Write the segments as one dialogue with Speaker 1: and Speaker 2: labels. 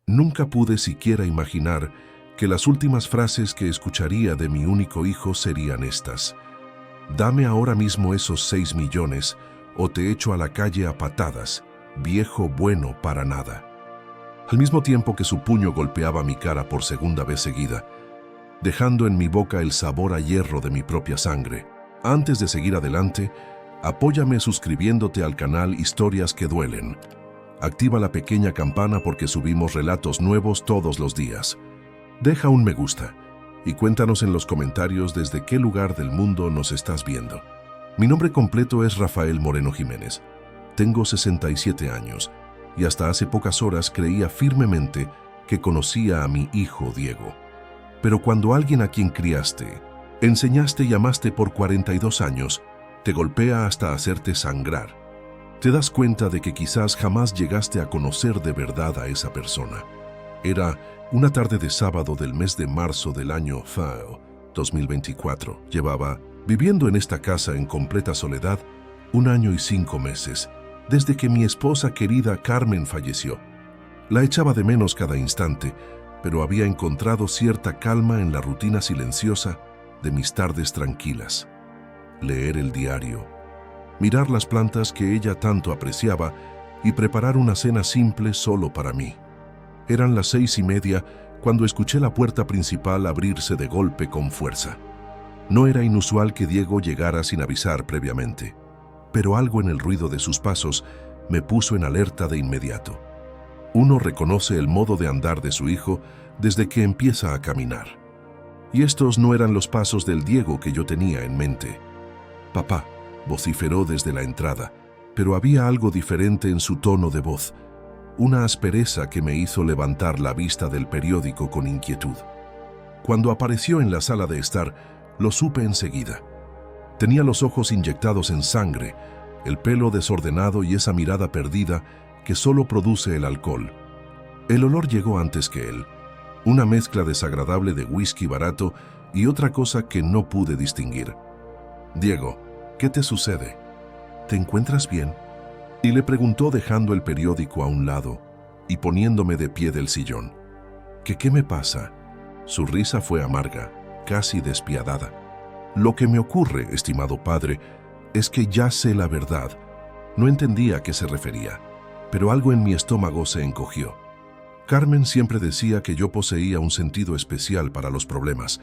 Speaker 1: Nunca pude siquiera imaginar que las últimas frases que escucharía de mi único hijo serían estas: dame ahora mismo esos 6 millones o te echo a la calle a patadas, viejo bueno para nada. Al mismo tiempo que su puño golpeaba mi cara por segunda vez seguida, dejando en mi boca el sabor a hierro de mi propia sangre. Antes de seguir adelante, apóyame suscribiéndote al canal Historias que Duelen. Activa la pequeña campana porque subimos relatos nuevos todos los días. Deja un me gusta y cuéntanos en los comentarios desde qué lugar del mundo nos estás viendo. Mi nombre completo es Rafael Moreno Jiménez. Tengo 67 años y hasta hace pocas horas creía firmemente que conocía a mi hijo Diego. Pero cuando alguien a quien criaste, enseñaste y amaste por 42 años, te golpea hasta hacerte sangrar, te das cuenta de que quizás jamás llegaste a conocer de verdad a esa persona. Era una tarde de sábado del mes de marzo del año 2024. Llevaba viviendo en esta casa en completa soledad 1 año y 5 meses, desde que mi esposa querida Carmen falleció. La echaba de menos cada instante, pero había encontrado cierta calma en la rutina silenciosa de mis tardes tranquilas. Leer el diario, mirar las plantas que ella tanto apreciaba y preparar una cena simple solo para mí. Eran las 6:30 cuando escuché la puerta principal abrirse de golpe con fuerza. No era inusual que Diego llegara sin avisar previamente, pero algo en el ruido de sus pasos me puso en alerta de inmediato. Uno reconoce el modo de andar de su hijo desde que empieza a caminar. Y estos no eran los pasos del Diego que yo tenía en mente. «Papá», vociferó desde la entrada, pero había algo diferente en su tono de voz, una aspereza que me hizo levantar la vista del periódico con inquietud. Cuando apareció en la sala de estar, lo supe enseguida. Tenía los ojos inyectados en sangre, el pelo desordenado y esa mirada perdida que solo produce el alcohol. El olor llegó antes que él, una mezcla desagradable de whisky barato y otra cosa que no pude distinguir. «Diego, ¿qué te sucede? ¿Te encuentras bien?», y le preguntó dejando el periódico a un lado y poniéndome de pie del sillón. ¿Qué me pasa? Su risa fue amarga, casi despiadada. «Lo que me ocurre, estimado padre, es que ya sé la verdad». No entendía a qué se refería, pero algo en mi estómago se encogió. Carmen siempre decía que yo poseía un sentido especial para los problemas,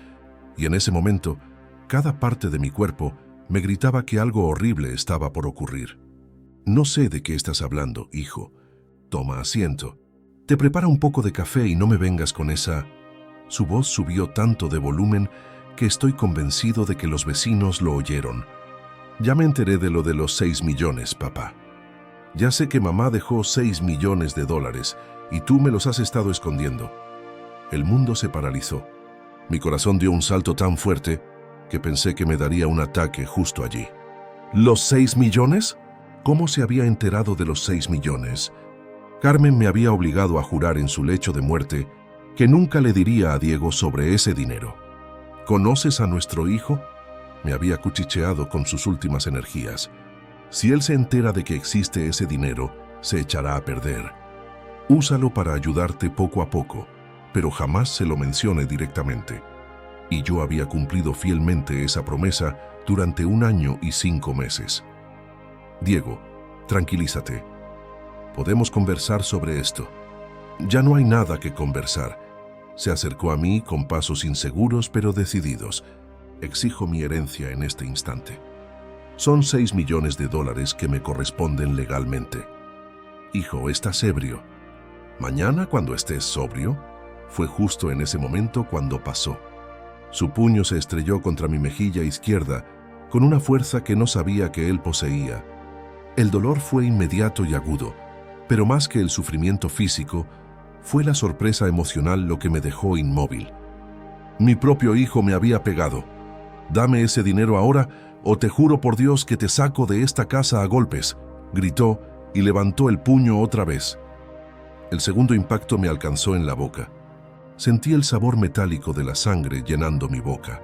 Speaker 1: y en ese momento, cada parte de mi cuerpo me gritaba que algo horrible estaba por ocurrir. «No sé de qué estás hablando, hijo. Toma asiento. Te prepara un poco de café y no me vengas con esa...». Su voz subió tanto de volumen que estoy convencido de que los vecinos lo oyeron. «Ya me enteré de lo de los 6 millones, papá. Ya sé que mamá dejó 6 millones de dólares y tú me los has estado escondiendo». El mundo se paralizó. Mi corazón dio un salto tan fuerte que pensé que me daría un ataque justo allí. ¿Los 6 millones? ¿Cómo se había enterado de los 6 millones? Carmen me había obligado a jurar en su lecho de muerte que nunca le diría a Diego sobre ese dinero. «¿Conoces a nuestro hijo?», me había cuchicheado con sus últimas energías. «Si él se entera de que existe ese dinero, se echará a perder. Úsalo para ayudarte poco a poco, pero jamás se lo mencione directamente». Y yo había cumplido fielmente esa promesa durante 1 año y 5 meses. «Diego, tranquilízate. Podemos conversar sobre esto». «Ya no hay nada que conversar». Se acercó a mí con pasos inseguros pero decididos. «Exijo mi herencia en este instante. Son 6 millones de dólares que me corresponden legalmente». «Hijo, estás ebrio. Mañana, cuando estés sobrio». Fue justo en ese momento cuando pasó. Su puño se estrelló contra mi mejilla izquierda con una fuerza que no sabía que él poseía. El dolor fue inmediato y agudo, pero más que el sufrimiento físico, fue la sorpresa emocional lo que me dejó inmóvil. Mi propio hijo me había pegado. «Dame ese dinero ahora o te juro por Dios que te saco de esta casa a golpes», gritó y levantó el puño otra vez. El segundo impacto me alcanzó en la boca. Sentí el sabor metálico de la sangre llenando mi boca,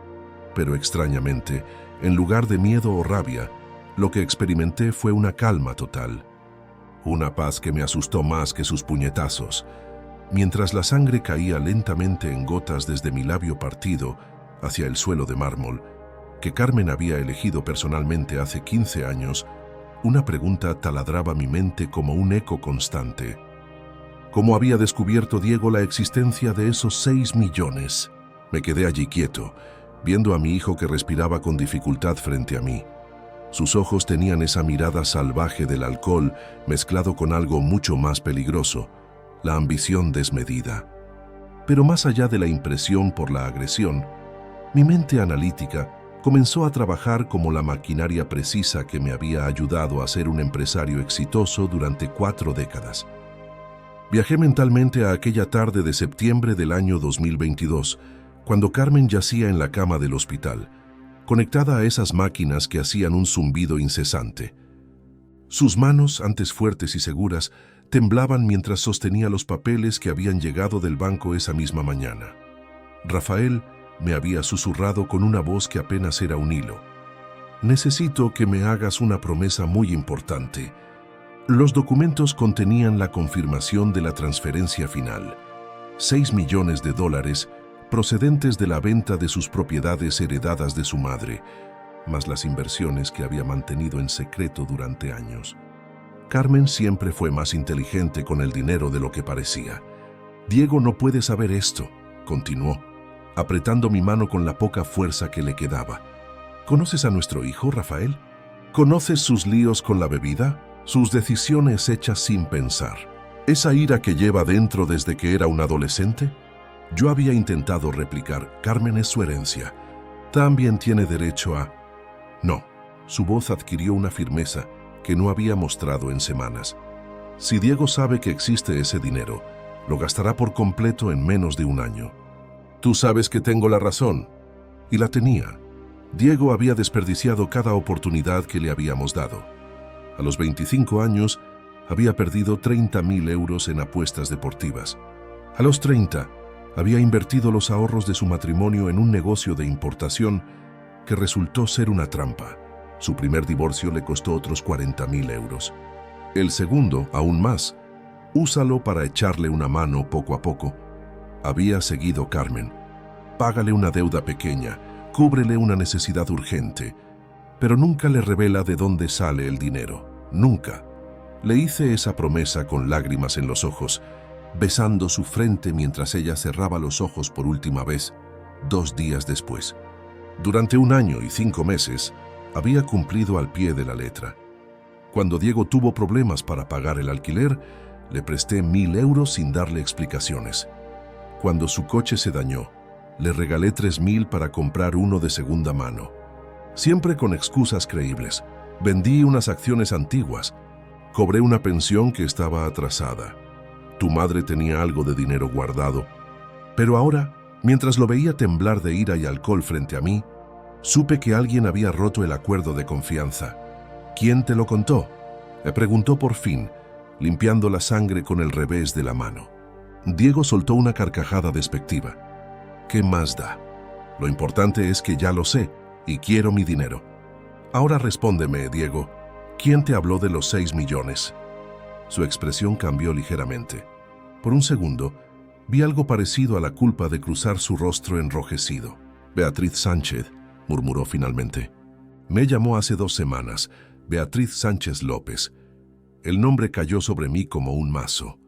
Speaker 1: pero extrañamente, en lugar de miedo o rabia, lo que experimenté fue una calma total. Una paz que me asustó más que sus puñetazos. Mientras la sangre caía lentamente en gotas desde mi labio partido hacia el suelo de mármol, que Carmen había elegido personalmente hace 15 años, una pregunta taladraba mi mente como un eco constante. ¿Cómo había descubierto Diego la existencia de esos 6 millones? Me quedé allí quieto, viendo a mi hijo que respiraba con dificultad frente a mí. Sus ojos tenían esa mirada salvaje del alcohol mezclado con algo mucho más peligroso, la ambición desmedida. Pero más allá de la impresión por la agresión, mi mente analítica comenzó a trabajar como la maquinaria precisa que me había ayudado a ser un empresario exitoso durante 4 décadas. Viajé mentalmente a aquella tarde de septiembre del año 2022, cuando Carmen yacía en la cama del hospital, conectada a esas máquinas que hacían un zumbido incesante. Sus manos, antes fuertes y seguras, temblaban mientras sostenía los papeles que habían llegado del banco esa misma mañana. Rafael me había susurrado con una voz que apenas era un hilo. «Necesito que me hagas una promesa muy importante». Los documentos contenían la confirmación de la transferencia final, $6 millones procedentes de la venta de sus propiedades heredadas de su madre, más las inversiones que había mantenido en secreto durante años. Carmen siempre fue más inteligente con el dinero de lo que parecía. «Diego no puede saber esto», continuó, apretando mi mano con la poca fuerza que le quedaba. «¿Conoces a nuestro hijo, Rafael? ¿Conoces sus líos con la bebida? Sus decisiones hechas sin pensar. ¿Esa ira que lleva dentro desde que era un adolescente?» Yo había intentado replicar: «Carmen es su herencia. También tiene derecho a...» No, su voz adquirió una firmeza que no había mostrado en semanas. «Si Diego sabe que existe ese dinero, lo gastará por completo en menos de un año. Tú sabes que tengo la razón». Y la tenía. Diego había desperdiciado cada oportunidad que le habíamos dado. A los 25 años, había perdido 30.000 euros en apuestas deportivas. A los 30, había invertido los ahorros de su matrimonio en un negocio de importación que resultó ser una trampa. Su primer divorcio le costó otros 40.000 euros. El segundo, aún más. Úsalo para echarle una mano poco a poco. Había seguido Carmen. Págale una deuda pequeña, cúbrele una necesidad urgente, pero nunca le revela de dónde sale el dinero. Nunca. Le hice esa promesa con lágrimas en los ojos, besando su frente mientras ella cerraba los ojos por última vez, 2 días después. Durante 1 año y 5 meses, había cumplido al pie de la letra. Cuando Diego tuvo problemas para pagar el alquiler, le presté 1.000 euros sin darle explicaciones. Cuando su coche se dañó, le regalé 3.000 para comprar uno de segunda mano. Siempre con excusas creíbles. Vendí unas acciones antiguas. Cobré una pensión que estaba atrasada. Tu madre tenía algo de dinero guardado. Pero ahora, mientras lo veía temblar de ira y alcohol frente a mí, supe que alguien había roto el acuerdo de confianza. ¿Quién te lo contó?, me preguntó por fin, limpiando la sangre con el revés de la mano. Diego soltó una carcajada despectiva. ¿Qué más da? Lo importante es que ya lo sé y quiero mi dinero. Ahora respóndeme, Diego. ¿Quién te habló de los 6 millones? Su expresión cambió ligeramente. Por un segundo, vi algo parecido a la culpa de cruzar su rostro enrojecido. Beatriz Sánchez, murmuró finalmente. Me llamó hace 2 semanas, Beatriz Sánchez López. El nombre cayó sobre mí como un mazo.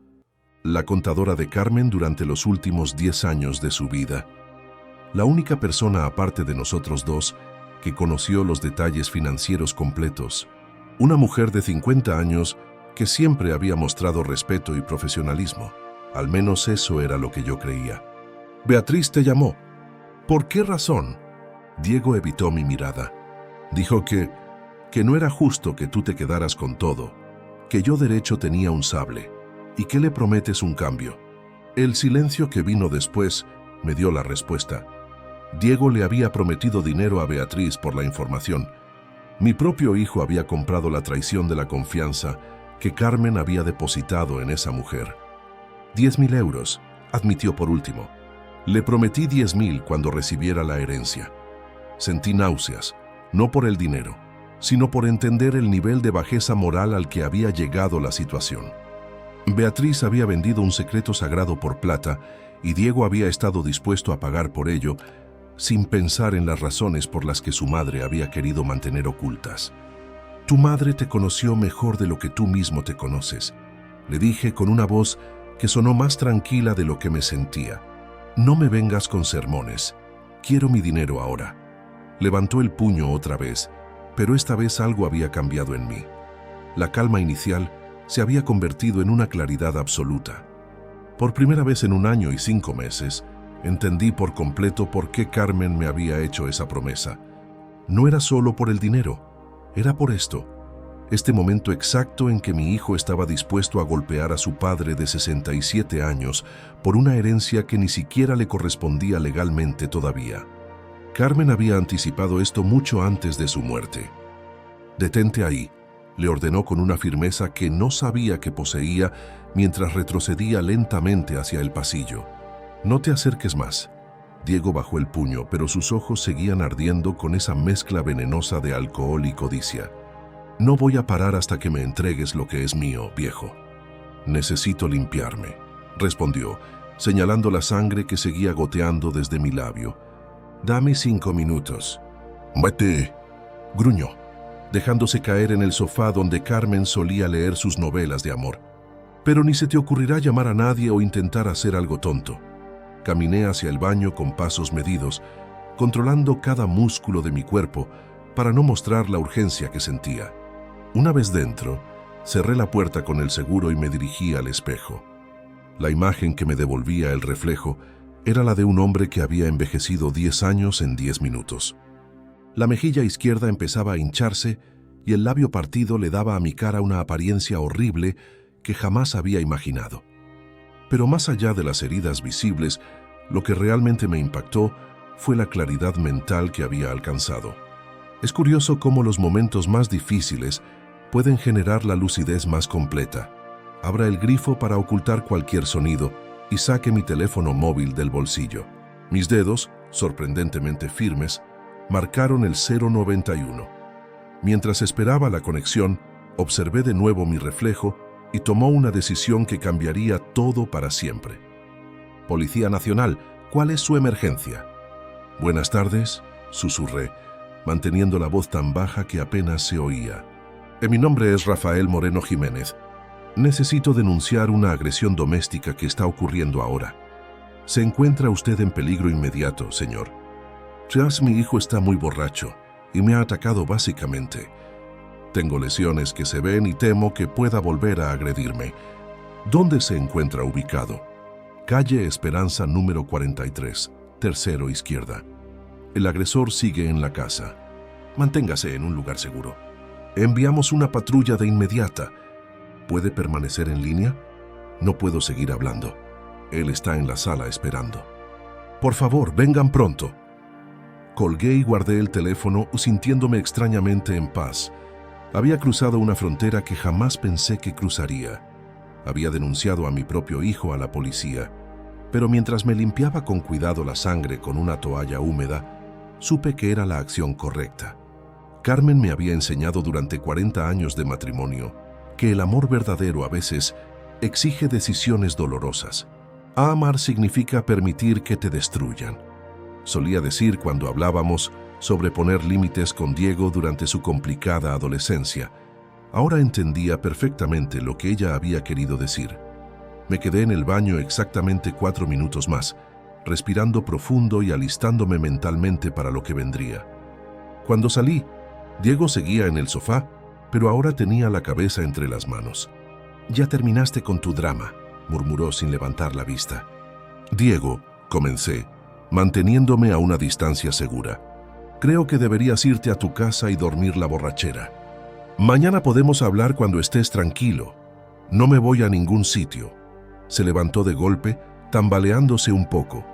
Speaker 1: La contadora de Carmen durante los últimos 10 años de su vida. La única persona aparte de nosotros dos que conoció los detalles financieros completos. Una mujer de 50 años que siempre había mostrado respeto y profesionalismo. Al menos eso era lo que yo creía. Beatriz te llamó. ¿Por qué razón? Diego evitó mi mirada. Dijo que no era justo que tú te quedaras con todo, que yo derecho tenía un sable y que le prometes un cambio. El silencio que vino después me dio la respuesta. Diego le había prometido dinero a Beatriz por la información. Mi propio hijo había comprado la traición de la confianza que Carmen había depositado en esa mujer. 10.000 euros, admitió por último. Le prometí 10.000 cuando recibiera la herencia. Sentí náuseas, no por el dinero, sino por entender el nivel de bajeza moral al que había llegado la situación. Beatriz había vendido un secreto sagrado por plata y Diego había estado dispuesto a pagar por ello, sin pensar en las razones por las que su madre había querido mantener ocultas. «Tu madre te conoció mejor de lo que tú mismo te conoces», le dije con una voz que sonó más tranquila de lo que me sentía. «No me vengas con sermones. Quiero mi dinero ahora». Levantó el puño otra vez, pero esta vez algo había cambiado en mí. La calma inicial se había convertido en una claridad absoluta. Por primera vez en 1 año y 5 meses, entendí por completo por qué Carmen me había hecho esa promesa. No era solo por el dinero, era por esto. Este momento exacto en que mi hijo estaba dispuesto a golpear a su padre de 67 años por una herencia que ni siquiera le correspondía legalmente todavía. Carmen había anticipado esto mucho antes de su muerte. «Detente ahí», le ordenó con una firmeza que no sabía que poseía mientras retrocedía lentamente hacia el pasillo. «No te acerques más». Diego bajó el puño, pero sus ojos seguían ardiendo con esa mezcla venenosa de alcohol y codicia. «No voy a parar hasta que me entregues lo que es mío, viejo». «Necesito limpiarme», respondió, señalando la sangre que seguía goteando desde mi labio. «Dame 5 minutos». «Vete», gruñó, dejándose caer en el sofá donde Carmen solía leer sus novelas de amor. «Pero ni se te ocurrirá llamar a nadie o intentar hacer algo tonto». Caminé hacia el baño con pasos medidos, controlando cada músculo de mi cuerpo para no mostrar la urgencia que sentía. Una vez dentro, cerré la puerta con el seguro y me dirigí al espejo. La imagen que me devolvía el reflejo era la de un hombre que había envejecido 10 años en 10 minutos. La mejilla izquierda empezaba a hincharse y el labio partido le daba a mi cara una apariencia horrible que jamás había imaginado. Pero más allá de las heridas visibles, lo que realmente me impactó fue la claridad mental que había alcanzado. Es curioso cómo los momentos más difíciles pueden generar la lucidez más completa. Abra el grifo para ocultar cualquier sonido y saque mi teléfono móvil del bolsillo. Mis dedos, sorprendentemente firmes, marcaron el 091. Mientras esperaba la conexión, observé de nuevo mi reflejo y tomó una decisión que cambiaría todo para siempre. «Policía Nacional, ¿cuál es su emergencia?» «Buenas tardes», susurré, manteniendo la voz tan baja que apenas se oía. «Mi nombre es Rafael Moreno Jiménez. Necesito denunciar una agresión doméstica que está ocurriendo ahora. Se encuentra usted en peligro inmediato, señor. Tras mi hijo está muy borracho y me ha atacado básicamente. Tengo lesiones que se ven y temo que pueda volver a agredirme. ¿Dónde se encuentra ubicado?» «Calle Esperanza número 43, tercero izquierda. El agresor sigue en la casa. Manténgase en un lugar seguro. Enviamos una patrulla de inmediata. ¿Puede permanecer en línea? No puedo seguir hablando. Él está en la sala esperando. Por favor, vengan pronto». Colgué y guardé el teléfono sintiéndome extrañamente en paz. Había cruzado una frontera que jamás pensé que cruzaría. Había denunciado a mi propio hijo a la policía, pero mientras me limpiaba con cuidado la sangre con una toalla húmeda, supe que era la acción correcta. Carmen me había enseñado durante 40 años de matrimonio que el amor verdadero a veces exige decisiones dolorosas. Amar significa permitir que te destruyan. Solía decir cuando hablábamos sobre poner límites con Diego durante su complicada adolescencia. Ahora entendía perfectamente lo que ella había querido decir. Me quedé en el baño exactamente 4 minutos más, respirando profundo y alistándome mentalmente para lo que vendría. Cuando salí, Diego seguía en el sofá, pero ahora tenía la cabeza entre las manos. «Ya terminaste con tu drama», murmuró sin levantar la vista. «Diego», comencé, manteniéndome a una distancia segura. «Creo que deberías irte a tu casa y dormir la borrachera. Mañana podemos hablar cuando estés tranquilo. No me voy a ningún sitio». Se levantó de golpe, tambaleándose un poco.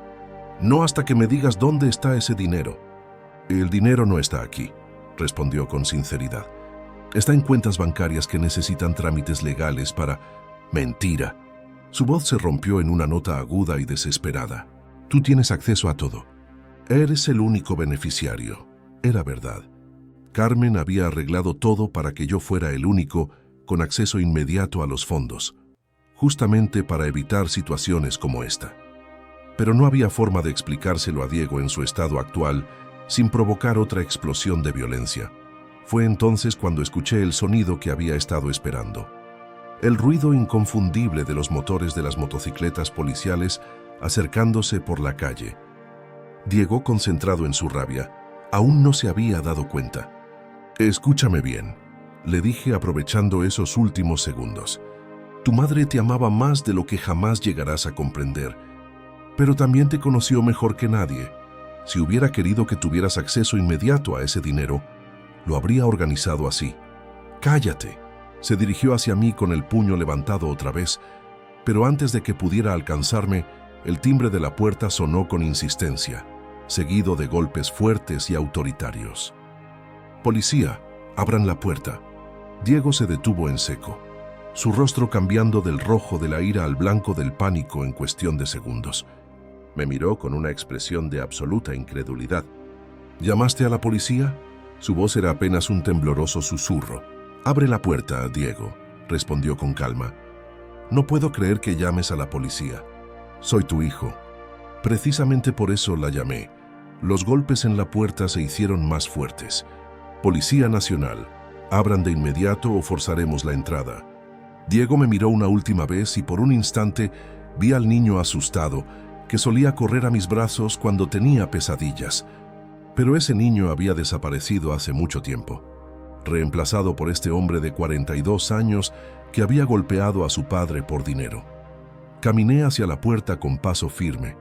Speaker 1: «No hasta que me digas dónde está ese dinero». «El dinero no está aquí», respondió con sinceridad. «Está en cuentas bancarias que necesitan trámites legales para...» «Mentira». Su voz se rompió en una nota aguda y desesperada. «Tú tienes acceso a todo. Eres el único beneficiario». Era verdad. Carmen había arreglado todo para que yo fuera el único con acceso inmediato a los fondos. justamente para evitar situaciones como esta. Pero no había forma de explicárselo a Diego en su estado actual sin provocar otra explosión de violencia. Fue entonces cuando escuché el sonido que había estado esperando. El ruido inconfundible de los motores de las motocicletas policiales acercándose por la calle. Diego, concentrado en su rabia, aún no se había dado cuenta. «Escúchame bien», le dije aprovechando esos últimos segundos. «Tu madre te amaba más de lo que jamás llegarás a comprender, pero también te conoció mejor que nadie. Si hubiera querido que tuvieras acceso inmediato a ese dinero, lo habría organizado así. Cállate». Se dirigió hacia mí con el puño levantado otra vez, pero antes de que pudiera alcanzarme, el timbre de la puerta sonó con insistencia, seguido de golpes fuertes y autoritarios. «Policía, abran la puerta». Diego se detuvo en seco, su rostro cambiando del rojo de la ira al blanco del pánico en cuestión de segundos. Me miró con una expresión de absoluta incredulidad. «¿Llamaste a la policía?». Su voz era apenas un tembloroso susurro. «Abre la puerta, Diego», respondió con calma. «No puedo creer que llames a la policía. Soy tu hijo. Precisamente por eso la llamé». Los golpes en la puerta se hicieron más fuertes. «Policía Nacional, abran de inmediato o forzaremos la entrada». Diego me miró una última vez y por un instante vi al niño asustado, que solía correr a mis brazos cuando tenía pesadillas. Pero ese niño había desaparecido hace mucho tiempo, reemplazado por este hombre de 42 años que había golpeado a su padre por dinero. Caminé hacia la puerta con paso firme,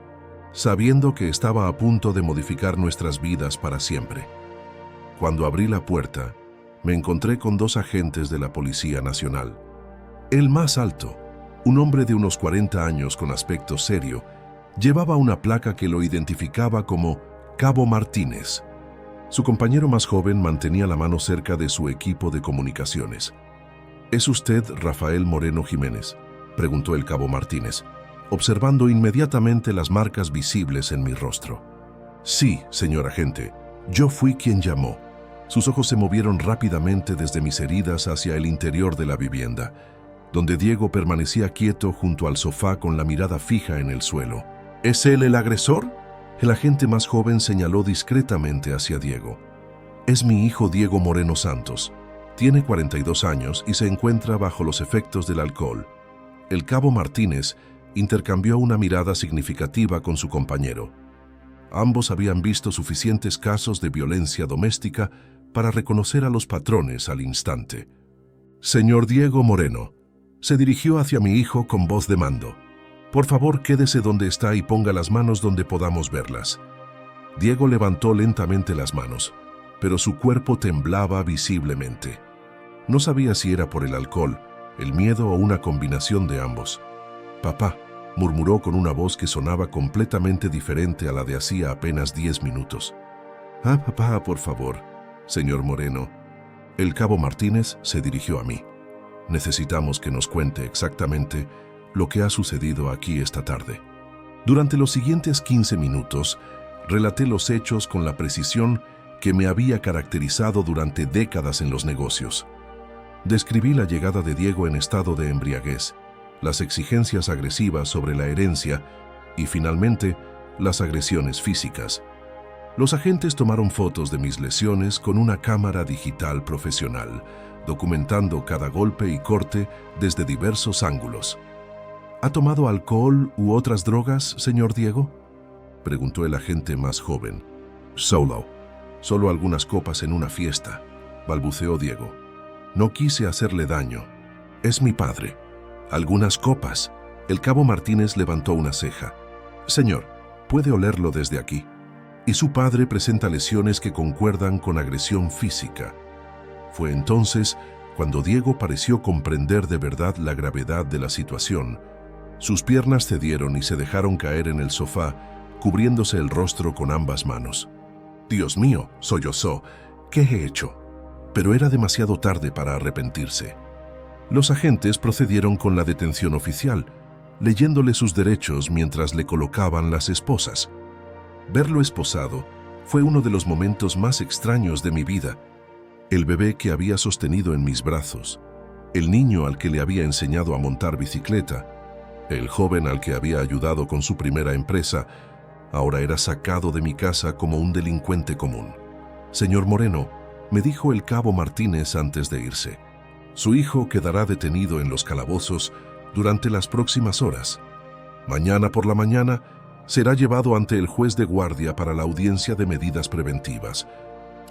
Speaker 1: sabiendo que estaba a punto de modificar nuestras vidas para siempre. Cuando abrí la puerta, me encontré con 2 agentes de la Policía Nacional. El más alto, un hombre de unos 40 años con aspecto serio, llevaba una placa que lo identificaba como Cabo Martínez. Su compañero más joven mantenía la mano cerca de su equipo de comunicaciones. «¿Es usted Rafael Moreno Jiménez?», preguntó el Cabo Martínez, observando inmediatamente las marcas visibles en mi rostro. «Sí, señor agente, yo fui quien llamó». Sus ojos se movieron rápidamente desde mis heridas hacia el interior de la vivienda, donde Diego permanecía quieto junto al sofá con la mirada fija en el suelo. «¿Es él el agresor?». El agente más joven señaló discretamente hacia Diego. «Es mi hijo Diego Moreno Santos. Tiene 42 años y se encuentra bajo los efectos del alcohol». El Cabo Martínez intercambió una mirada significativa con su compañero. Ambos habían visto suficientes casos de violencia doméstica para reconocer a los patrones al instante. «Señor Diego Moreno», se dirigió hacia mi hijo con voz de mando. «Por favor, quédese donde está y ponga las manos donde podamos verlas». Diego levantó lentamente las manos, pero su cuerpo temblaba visiblemente. No sabía si era por el alcohol, el miedo o una combinación de ambos. «Papá», murmuró con una voz que sonaba completamente diferente a la de hacía apenas 10 minutos. «Ah, papá, por favor, señor Moreno». El Cabo Martínez se dirigió a mí. «Necesitamos que nos cuente exactamente lo que ha sucedido aquí esta tarde». Durante los siguientes 15 minutos, relaté los hechos con la precisión que me había caracterizado durante décadas en los negocios. Describí la llegada de Diego en estado de embriaguez, las exigencias agresivas sobre la herencia y, finalmente, las agresiones físicas. Los agentes tomaron fotos de mis lesiones con una cámara digital profesional, documentando cada golpe y corte desde diversos ángulos. «¿Ha tomado alcohol u otras drogas, señor Diego?», preguntó el agente más joven. «Solo algunas copas en una fiesta», balbuceó Diego. «No quise hacerle daño. Es mi padre». «Algunas copas». El Cabo Martínez levantó una ceja. «Señor, puede olerlo desde aquí. Y su padre presenta lesiones que concuerdan con agresión física». Fue entonces cuando Diego pareció comprender de verdad la gravedad de la situación. Sus piernas cedieron y se dejaron caer en el sofá, cubriéndose el rostro con ambas manos. «Dios mío», sollozó, «¿qué he hecho?». Pero era demasiado tarde para arrepentirse. Los agentes procedieron con la detención oficial, leyéndole sus derechos mientras le colocaban las esposas. Verlo esposado fue uno de los momentos más extraños de mi vida. El bebé que había sostenido en mis brazos, el niño al que le había enseñado a montar bicicleta, El joven al que había ayudado con su primera empresa ahora era sacado de mi casa como un delincuente común. Señor Moreno, me dijo el cabo Martínez antes de irse, su hijo quedará detenido en los calabozos durante las próximas horas. Mañana por la mañana será llevado ante el juez de guardia para la audiencia de medidas preventivas.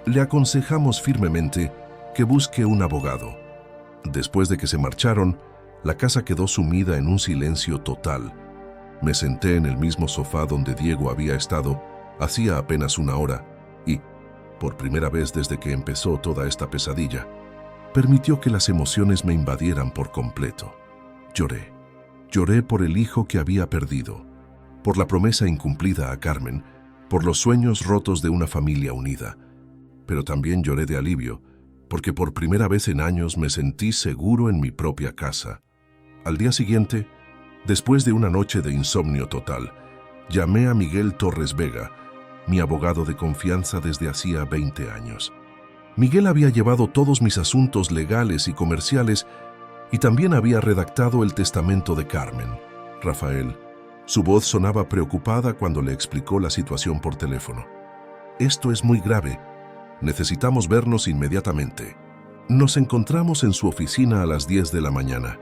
Speaker 1: Le aconsejamos firmemente que busque un abogado. Después de que se marcharon, la casa quedó sumida en un silencio total. Me senté en el mismo sofá donde Diego había estado hacía apenas una hora y, por primera vez desde que empezó toda esta pesadilla, permitió que las emociones me invadieran por completo. Lloré. Lloré por el hijo que había perdido, por la promesa incumplida a Carmen, por los sueños rotos de una familia unida. Pero también lloré de alivio, porque por primera vez en años me sentí seguro en mi propia casa. Al día siguiente, después de una noche de insomnio total, llamé a Miguel Torres Vega, mi abogado de confianza desde hacía 20 años. Miguel había llevado todos mis asuntos legales y comerciales y también había redactado el testamento de Carmen. Rafael, su voz sonaba preocupada cuando le explicó la situación por teléfono. Esto es muy grave. Necesitamos vernos inmediatamente. Nos encontramos en su oficina a las 10 de la mañana.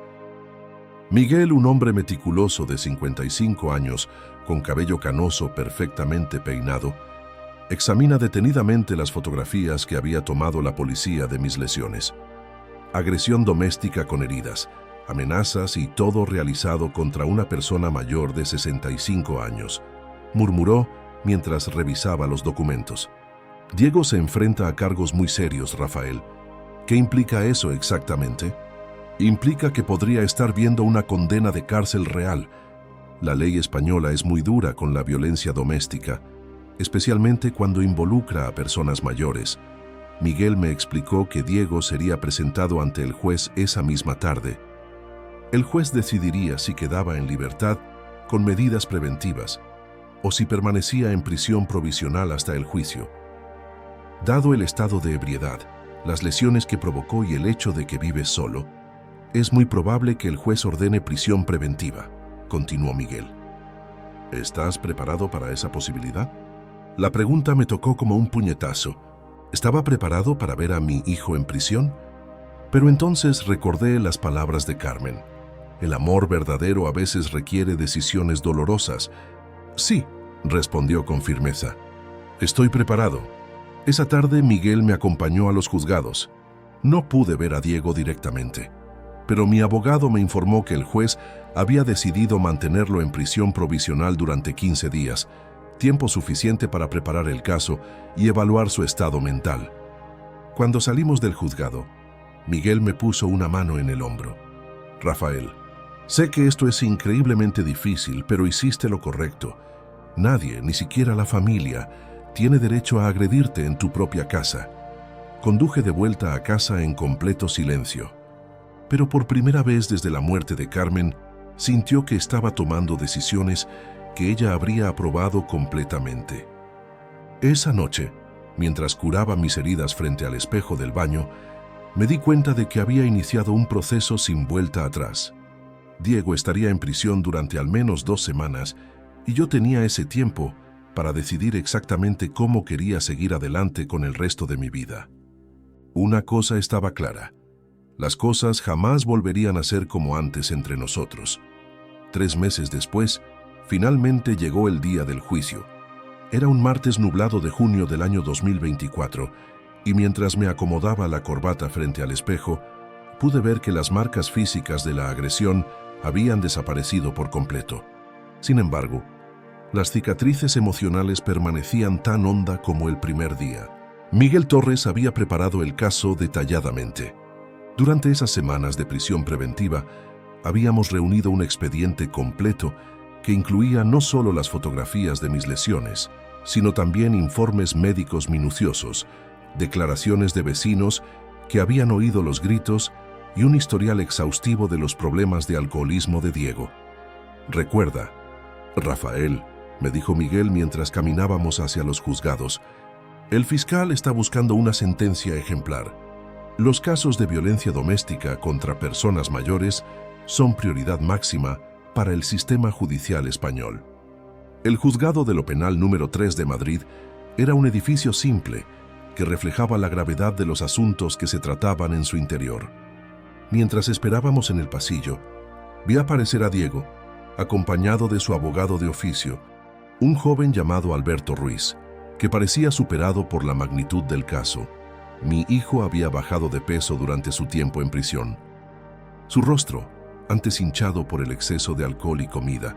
Speaker 1: Miguel, un hombre meticuloso de 55 años, con cabello canoso perfectamente peinado, examina detenidamente las fotografías que había tomado la policía de mis lesiones. Agresión doméstica con heridas, amenazas y todo realizado contra una persona mayor de 65 años, murmuró mientras revisaba los documentos. Diego se enfrenta a cargos muy serios, Rafael. ¿Qué implica eso exactamente? Implica que podría estar viendo una condena de cárcel real. La ley española es muy dura con la violencia doméstica, especialmente cuando involucra a personas mayores. Miguel me explicó que Diego sería presentado ante el juez esa misma tarde. El juez decidiría si quedaba en libertad con medidas preventivas o si permanecía en prisión provisional hasta el juicio. Dado el estado de ebriedad, las lesiones que provocó y el hecho de que vive solo, es muy probable que el juez ordene prisión preventiva, continuó Miguel. ¿Estás preparado para esa posibilidad? La pregunta me tocó como un puñetazo. ¿Estaba preparado para ver a mi hijo en prisión? Pero entonces recordé las palabras de Carmen. El amor verdadero a veces requiere decisiones dolorosas. Sí, respondió con firmeza. Estoy preparado. Esa tarde Miguel me acompañó a los juzgados. No pude ver a Diego directamente, pero mi abogado me informó que el juez había decidido mantenerlo en prisión provisional durante 15 días, tiempo suficiente para preparar el caso y evaluar su estado mental. Cuando salimos del juzgado, Miguel me puso una mano en el hombro. Rafael, sé que esto es increíblemente difícil, pero hiciste lo correcto. Nadie, ni siquiera la familia, tiene derecho a agredirte en tu propia casa. Conduje de vuelta a casa en completo silencio. Pero por primera vez desde la muerte de Carmen, sintió que estaba tomando decisiones que ella habría aprobado completamente. Esa noche, mientras curaba mis heridas frente al espejo del baño, me di cuenta de que había iniciado un proceso sin vuelta atrás. Diego estaría en prisión durante al menos 2 semanas y yo tenía ese tiempo para decidir exactamente cómo quería seguir adelante con el resto de mi vida. Una cosa estaba clara. Las cosas jamás volverían a ser como antes entre nosotros. 3 meses después, finalmente llegó el día del juicio. Era un martes nublado de junio del año 2024, y mientras me acomodaba la corbata frente al espejo, pude ver que las marcas físicas de la agresión habían desaparecido por completo. Sin embargo, las cicatrices emocionales permanecían tan honda como el primer día. Miguel Torres había preparado el caso detalladamente. Durante esas semanas de prisión preventiva, habíamos reunido un expediente completo que incluía no solo las fotografías de mis lesiones, sino también informes médicos minuciosos, declaraciones de vecinos que habían oído los gritos y un historial exhaustivo de los problemas de alcoholismo de Diego. Recuerda, Rafael, me dijo Miguel mientras caminábamos hacia los juzgados, el fiscal está buscando una sentencia ejemplar. Los casos de violencia doméstica contra personas mayores son prioridad máxima para el sistema judicial español. El Juzgado de lo Penal número 3 de Madrid era un edificio simple que reflejaba la gravedad de los asuntos que se trataban en su interior. Mientras esperábamos en el pasillo, vi aparecer a Diego, acompañado de su abogado de oficio, un joven llamado Alberto Ruiz, que parecía superado por la magnitud del caso. Mi hijo había bajado de peso durante su tiempo en prisión. Su rostro, antes hinchado por el exceso de alcohol y comida,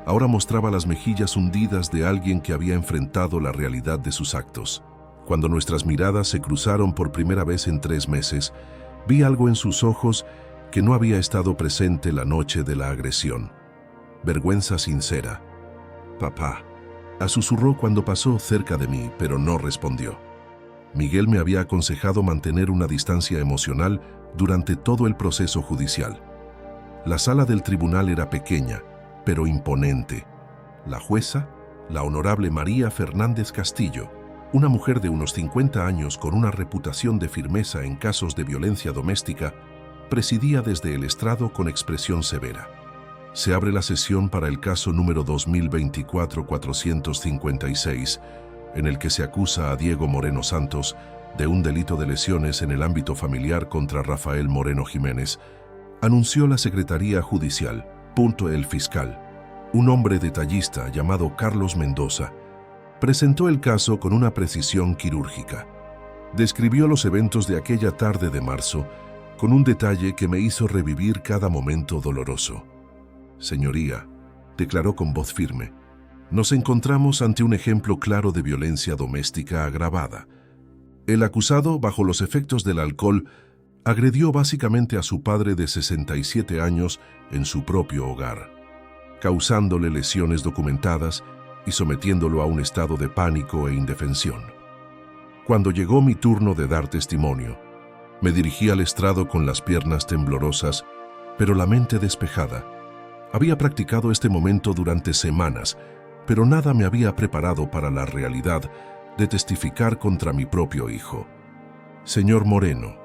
Speaker 1: ahora mostraba las mejillas hundidas de alguien que había enfrentado la realidad de sus actos. Cuando nuestras miradas se cruzaron por primera vez en 3 meses, vi algo en sus ojos que no había estado presente la noche de la agresión. Vergüenza sincera. «Papá», susurró cuando pasó cerca de mí, pero no respondió. Miguel me había aconsejado mantener una distancia emocional durante todo el proceso judicial. La sala del tribunal era pequeña, pero imponente. La jueza, la honorable María Fernández Castillo, una mujer de unos 50 años con una reputación de firmeza en casos de violencia doméstica, presidía desde el estrado con expresión severa. Se abre la sesión para el caso número 2024-456, en el que se acusa a Diego Moreno Santos de un delito de lesiones en el ámbito familiar contra Rafael Moreno Jiménez, anunció la Secretaría Judicial. El fiscal, un hombre detallista llamado Carlos Mendoza, presentó el caso con una precisión quirúrgica. Describió los eventos de aquella tarde de marzo con un detalle que me hizo revivir cada momento doloroso. «Señoría», declaró con voz firme, «nos encontramos ante un ejemplo claro de violencia doméstica agravada. El acusado, bajo los efectos del alcohol, agredió básicamente a su padre de 67 años en su propio hogar, causándole lesiones documentadas y sometiéndolo a un estado de pánico e indefensión. Cuando llegó mi turno de dar testimonio, me dirigí al estrado con las piernas temblorosas, pero la mente despejada. Había practicado este momento durante semanas, pero nada me había preparado para la realidad de testificar contra mi propio hijo. «Señor Moreno»,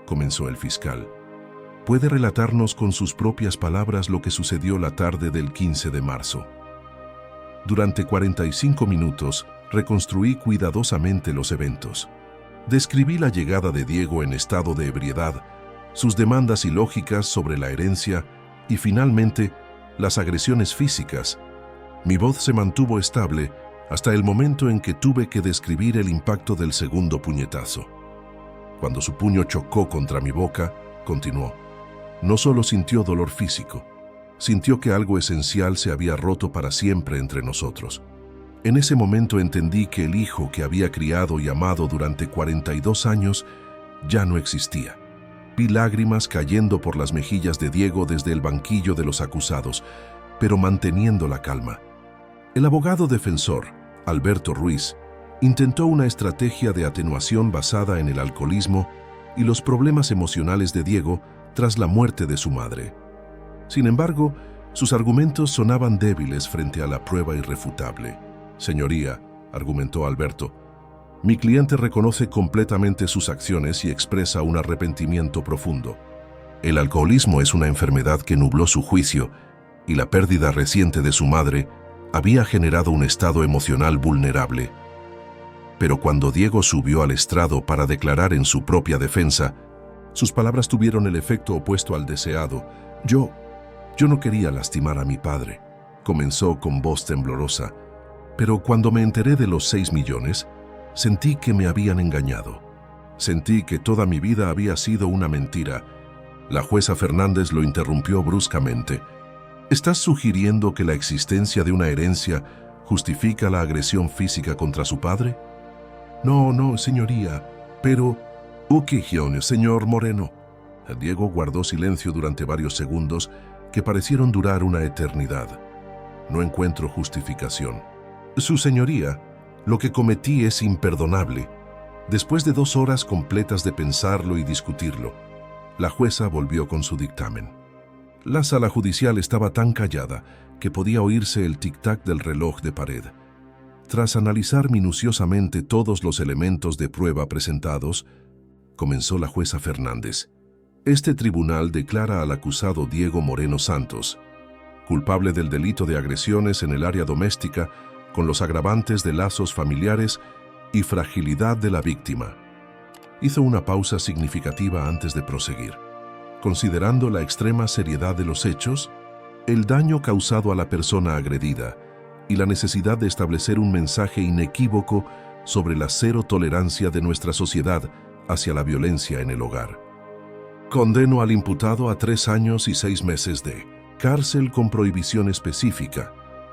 Speaker 1: comenzó el fiscal, «¿puede relatarnos con sus propias palabras lo que sucedió la tarde del 15 de marzo?» Durante 45 minutos reconstruí cuidadosamente los eventos. Describí la llegada de Diego en estado de ebriedad, sus demandas ilógicas sobre la herencia y, finalmente, las agresiones físicas. Mi voz se mantuvo estable hasta el momento en que tuve que describir el impacto del segundo puñetazo. Cuando su puño chocó contra mi boca, continuó, no solo sintió dolor físico, sintió que algo esencial se había roto para siempre entre nosotros. En ese momento entendí que el hijo que había criado y amado durante 42 años ya no existía. Vi lágrimas cayendo por las mejillas de Diego desde el banquillo de los acusados, pero manteniendo la calma. El abogado defensor, Alberto Ruiz, intentó una estrategia de atenuación basada en el alcoholismo y los problemas emocionales de Diego tras la muerte de su madre. Sin embargo, sus argumentos sonaban débiles frente a la prueba irrefutable. «Señoría», argumentó Alberto, «mi cliente reconoce completamente sus acciones y expresa un arrepentimiento profundo. El alcoholismo es una enfermedad que nubló su juicio y la pérdida reciente de su madre había generado un estado emocional vulnerable. Pero cuando Diego subió al estrado para declarar en su propia defensa, sus palabras tuvieron el efecto opuesto al deseado. Yo no quería lastimar a mi padre», comenzó con voz temblorosa, «pero cuando me enteré de los 6 millones, sentí que me habían engañado. Sentí que toda mi vida había sido una mentira». La jueza Fernández lo interrumpió bruscamente. «¿Estás sugiriendo que la existencia de una herencia justifica la agresión física contra su padre?» No, señoría, pero... ¿Qué, señor Moreno?» Diego guardó silencio durante varios segundos que parecieron durar una eternidad. «No encuentro justificación. Su señoría, lo que cometí es imperdonable». Después de 2 horas completas de pensarlo y discutirlo, la jueza volvió con su dictamen. La sala judicial estaba tan callada que podía oírse el tic-tac del reloj de pared. Tras analizar minuciosamente todos los elementos de prueba presentados, comenzó la jueza Fernández. «Este tribunal declara al acusado Diego Moreno Santos culpable del delito de agresiones en el área doméstica, con los agravantes de lazos familiares y fragilidad de la víctima. Hizo una pausa significativa antes de proseguir. Considerando la extrema seriedad de los hechos, el daño causado a la persona agredida y la necesidad de establecer un mensaje inequívoco sobre la cero tolerancia de nuestra sociedad hacia la violencia en el hogar. Condeno al imputado a 3 años y 6 meses de cárcel con prohibición específica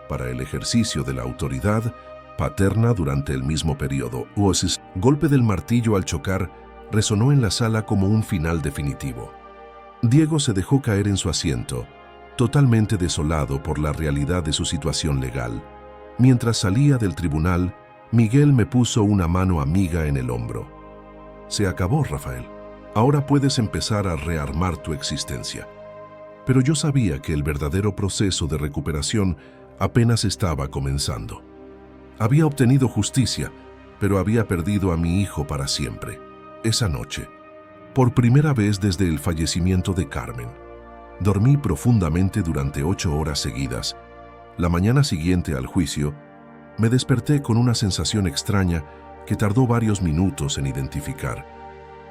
Speaker 1: para el ejercicio de la autoridad paterna durante el mismo periodo. Golpe del martillo al chocar resonó en la sala como un final definitivo. Diego se dejó caer en su asiento, totalmente desolado por la realidad de su situación legal. Mientras salía del tribunal, Miguel me puso una mano amiga en el hombro. Se acabó, Rafael. Ahora puedes empezar a rearmar tu existencia. Pero yo sabía que el verdadero proceso de recuperación apenas estaba comenzando. Había obtenido justicia, pero había perdido a mi hijo para siempre. Esa noche, por primera vez desde el fallecimiento de Carmen, dormí profundamente durante 8 horas seguidas. La mañana siguiente al juicio, me desperté con una sensación extraña que tardó varios minutos en identificar.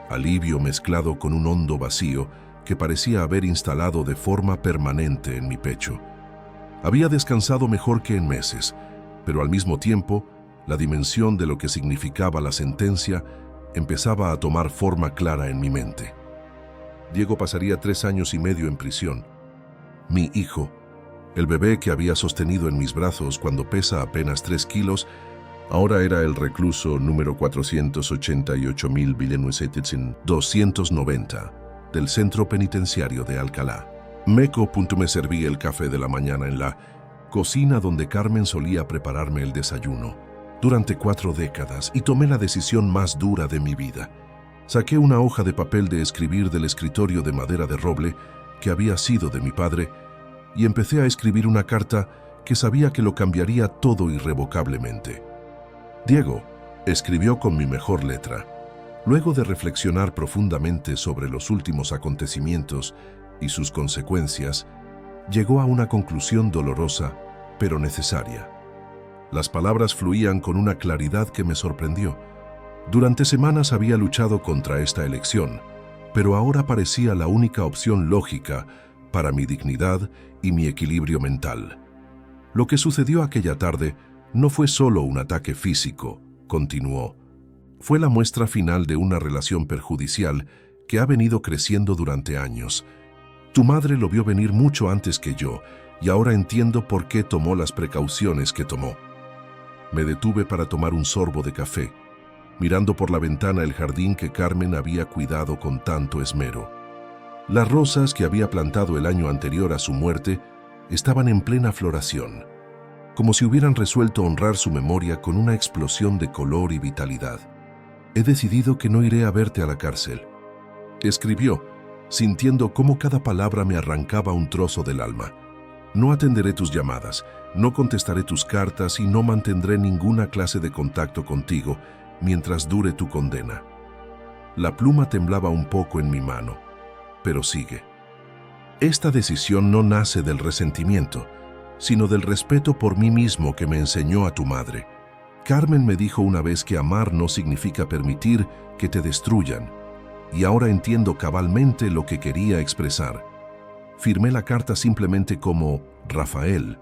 Speaker 1: Alivio mezclado con un hondo vacío que parecía haber instalado de forma permanente en mi pecho. Había descansado mejor que en meses, pero al mismo tiempo, la dimensión de lo que significaba la sentencia empezaba a tomar forma clara en mi mente. Diego pasaría 3 años y medio en prisión. Mi hijo, el bebé que había sostenido en mis brazos cuando pesa apenas 3 kilos, ahora era el recluso número 488.290 del centro penitenciario de Alcalá. Me serví el café de la mañana en la cocina donde Carmen solía prepararme el desayuno durante 4 décadas y tomé la decisión más dura de mi vida. Saqué una hoja de papel de escribir del escritorio de madera de roble que había sido de mi padre y empecé a escribir una carta que sabía que lo cambiaría todo irrevocablemente. Diego, escribió con mi mejor letra. Luego de reflexionar profundamente sobre los últimos acontecimientos y sus consecuencias, llegó a una conclusión dolorosa, pero necesaria. Las palabras fluían con una claridad que me sorprendió. Durante semanas había luchado contra esta elección, pero ahora parecía la única opción lógica para mi dignidad y mi equilibrio mental. Lo que sucedió aquella tarde no fue solo un ataque físico, continuó. Fue la muestra final de una relación perjudicial que ha venido creciendo durante años. Tu madre lo vio venir mucho antes que yo, y ahora entiendo por qué tomó las precauciones que tomó. Me detuve para tomar un sorbo de café, mirando por la ventana el jardín que Carmen había cuidado con tanto esmero. Las rosas que había plantado el año anterior a su muerte estaban en plena floración, como si hubieran resuelto honrar su memoria con una explosión de color y vitalidad. He decidido que no iré a verte a la cárcel, escribió, sintiendo cómo cada palabra me arrancaba un trozo del alma. No atenderé tus llamadas, no contestaré tus cartas y no mantendré ninguna clase de contacto contigo mientras dure tu condena. La pluma temblaba un poco en mi mano, pero sigue. Esta decisión no nace del resentimiento, sino del respeto por mí mismo que me enseñó a tu madre. Carmen me dijo una vez que amar no significa permitir que te destruyan, y ahora entiendo cabalmente lo que quería expresar. Firmé la carta simplemente como Rafael,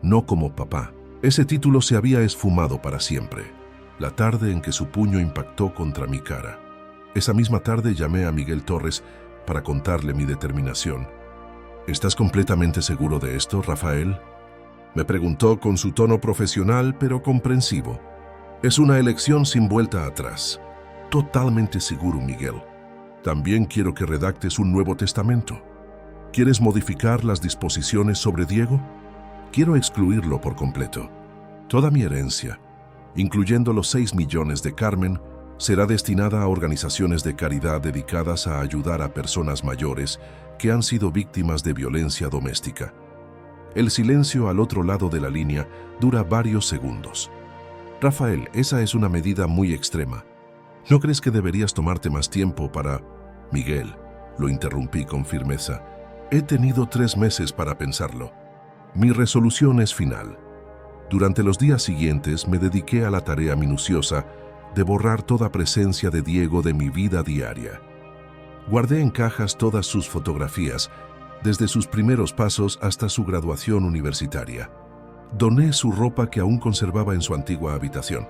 Speaker 1: no como papá. Ese título se había esfumado para siempre, la tarde en que su puño impactó contra mi cara. Esa misma tarde llamé a Miguel Torres para contarle mi determinación. ¿Estás completamente seguro de esto, Rafael?, me preguntó con su tono profesional pero comprensivo. Es una elección sin vuelta atrás. Totalmente seguro, Miguel. También quiero que redactes un nuevo testamento. ¿Quieres modificar las disposiciones sobre Diego? Quiero excluirlo por completo. Toda mi herencia, incluyendo los 6 millones de Carmen, será destinada a organizaciones de caridad dedicadas a ayudar a personas mayores que han sido víctimas de violencia doméstica. El silencio al otro lado de la línea dura varios segundos. Rafael, esa es una medida muy extrema. ¿No crees que deberías tomarte más tiempo para...? Miguel, lo interrumpí con firmeza. He tenido 3 meses para pensarlo. Mi resolución es final. Durante los días siguientes me dediqué a la tarea minuciosa de borrar toda presencia de Diego de mi vida diaria. Guardé en cajas todas sus fotografías, desde sus primeros pasos hasta su graduación universitaria. Doné su ropa que aún conservaba en su antigua habitación.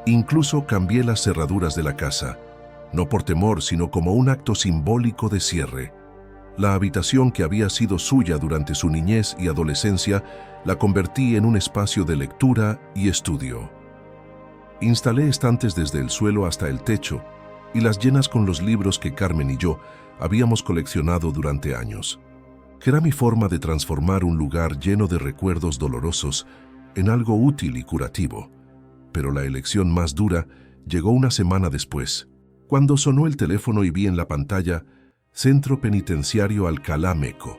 Speaker 1: Incluso cambié las cerraduras de la casa, no por temor, sino como un acto simbólico de cierre. La habitación que había sido suya durante su niñez y adolescencia la convertí en un espacio de lectura y estudio. Instalé estantes desde el suelo hasta el techo y las llenas con los libros que Carmen y yo habíamos coleccionado durante años. Era mi forma de transformar un lugar lleno de recuerdos dolorosos en algo útil y curativo. Pero la elección más dura llegó una semana después, cuando sonó el teléfono y vi en la pantalla Centro Penitenciario Alcalá Meco.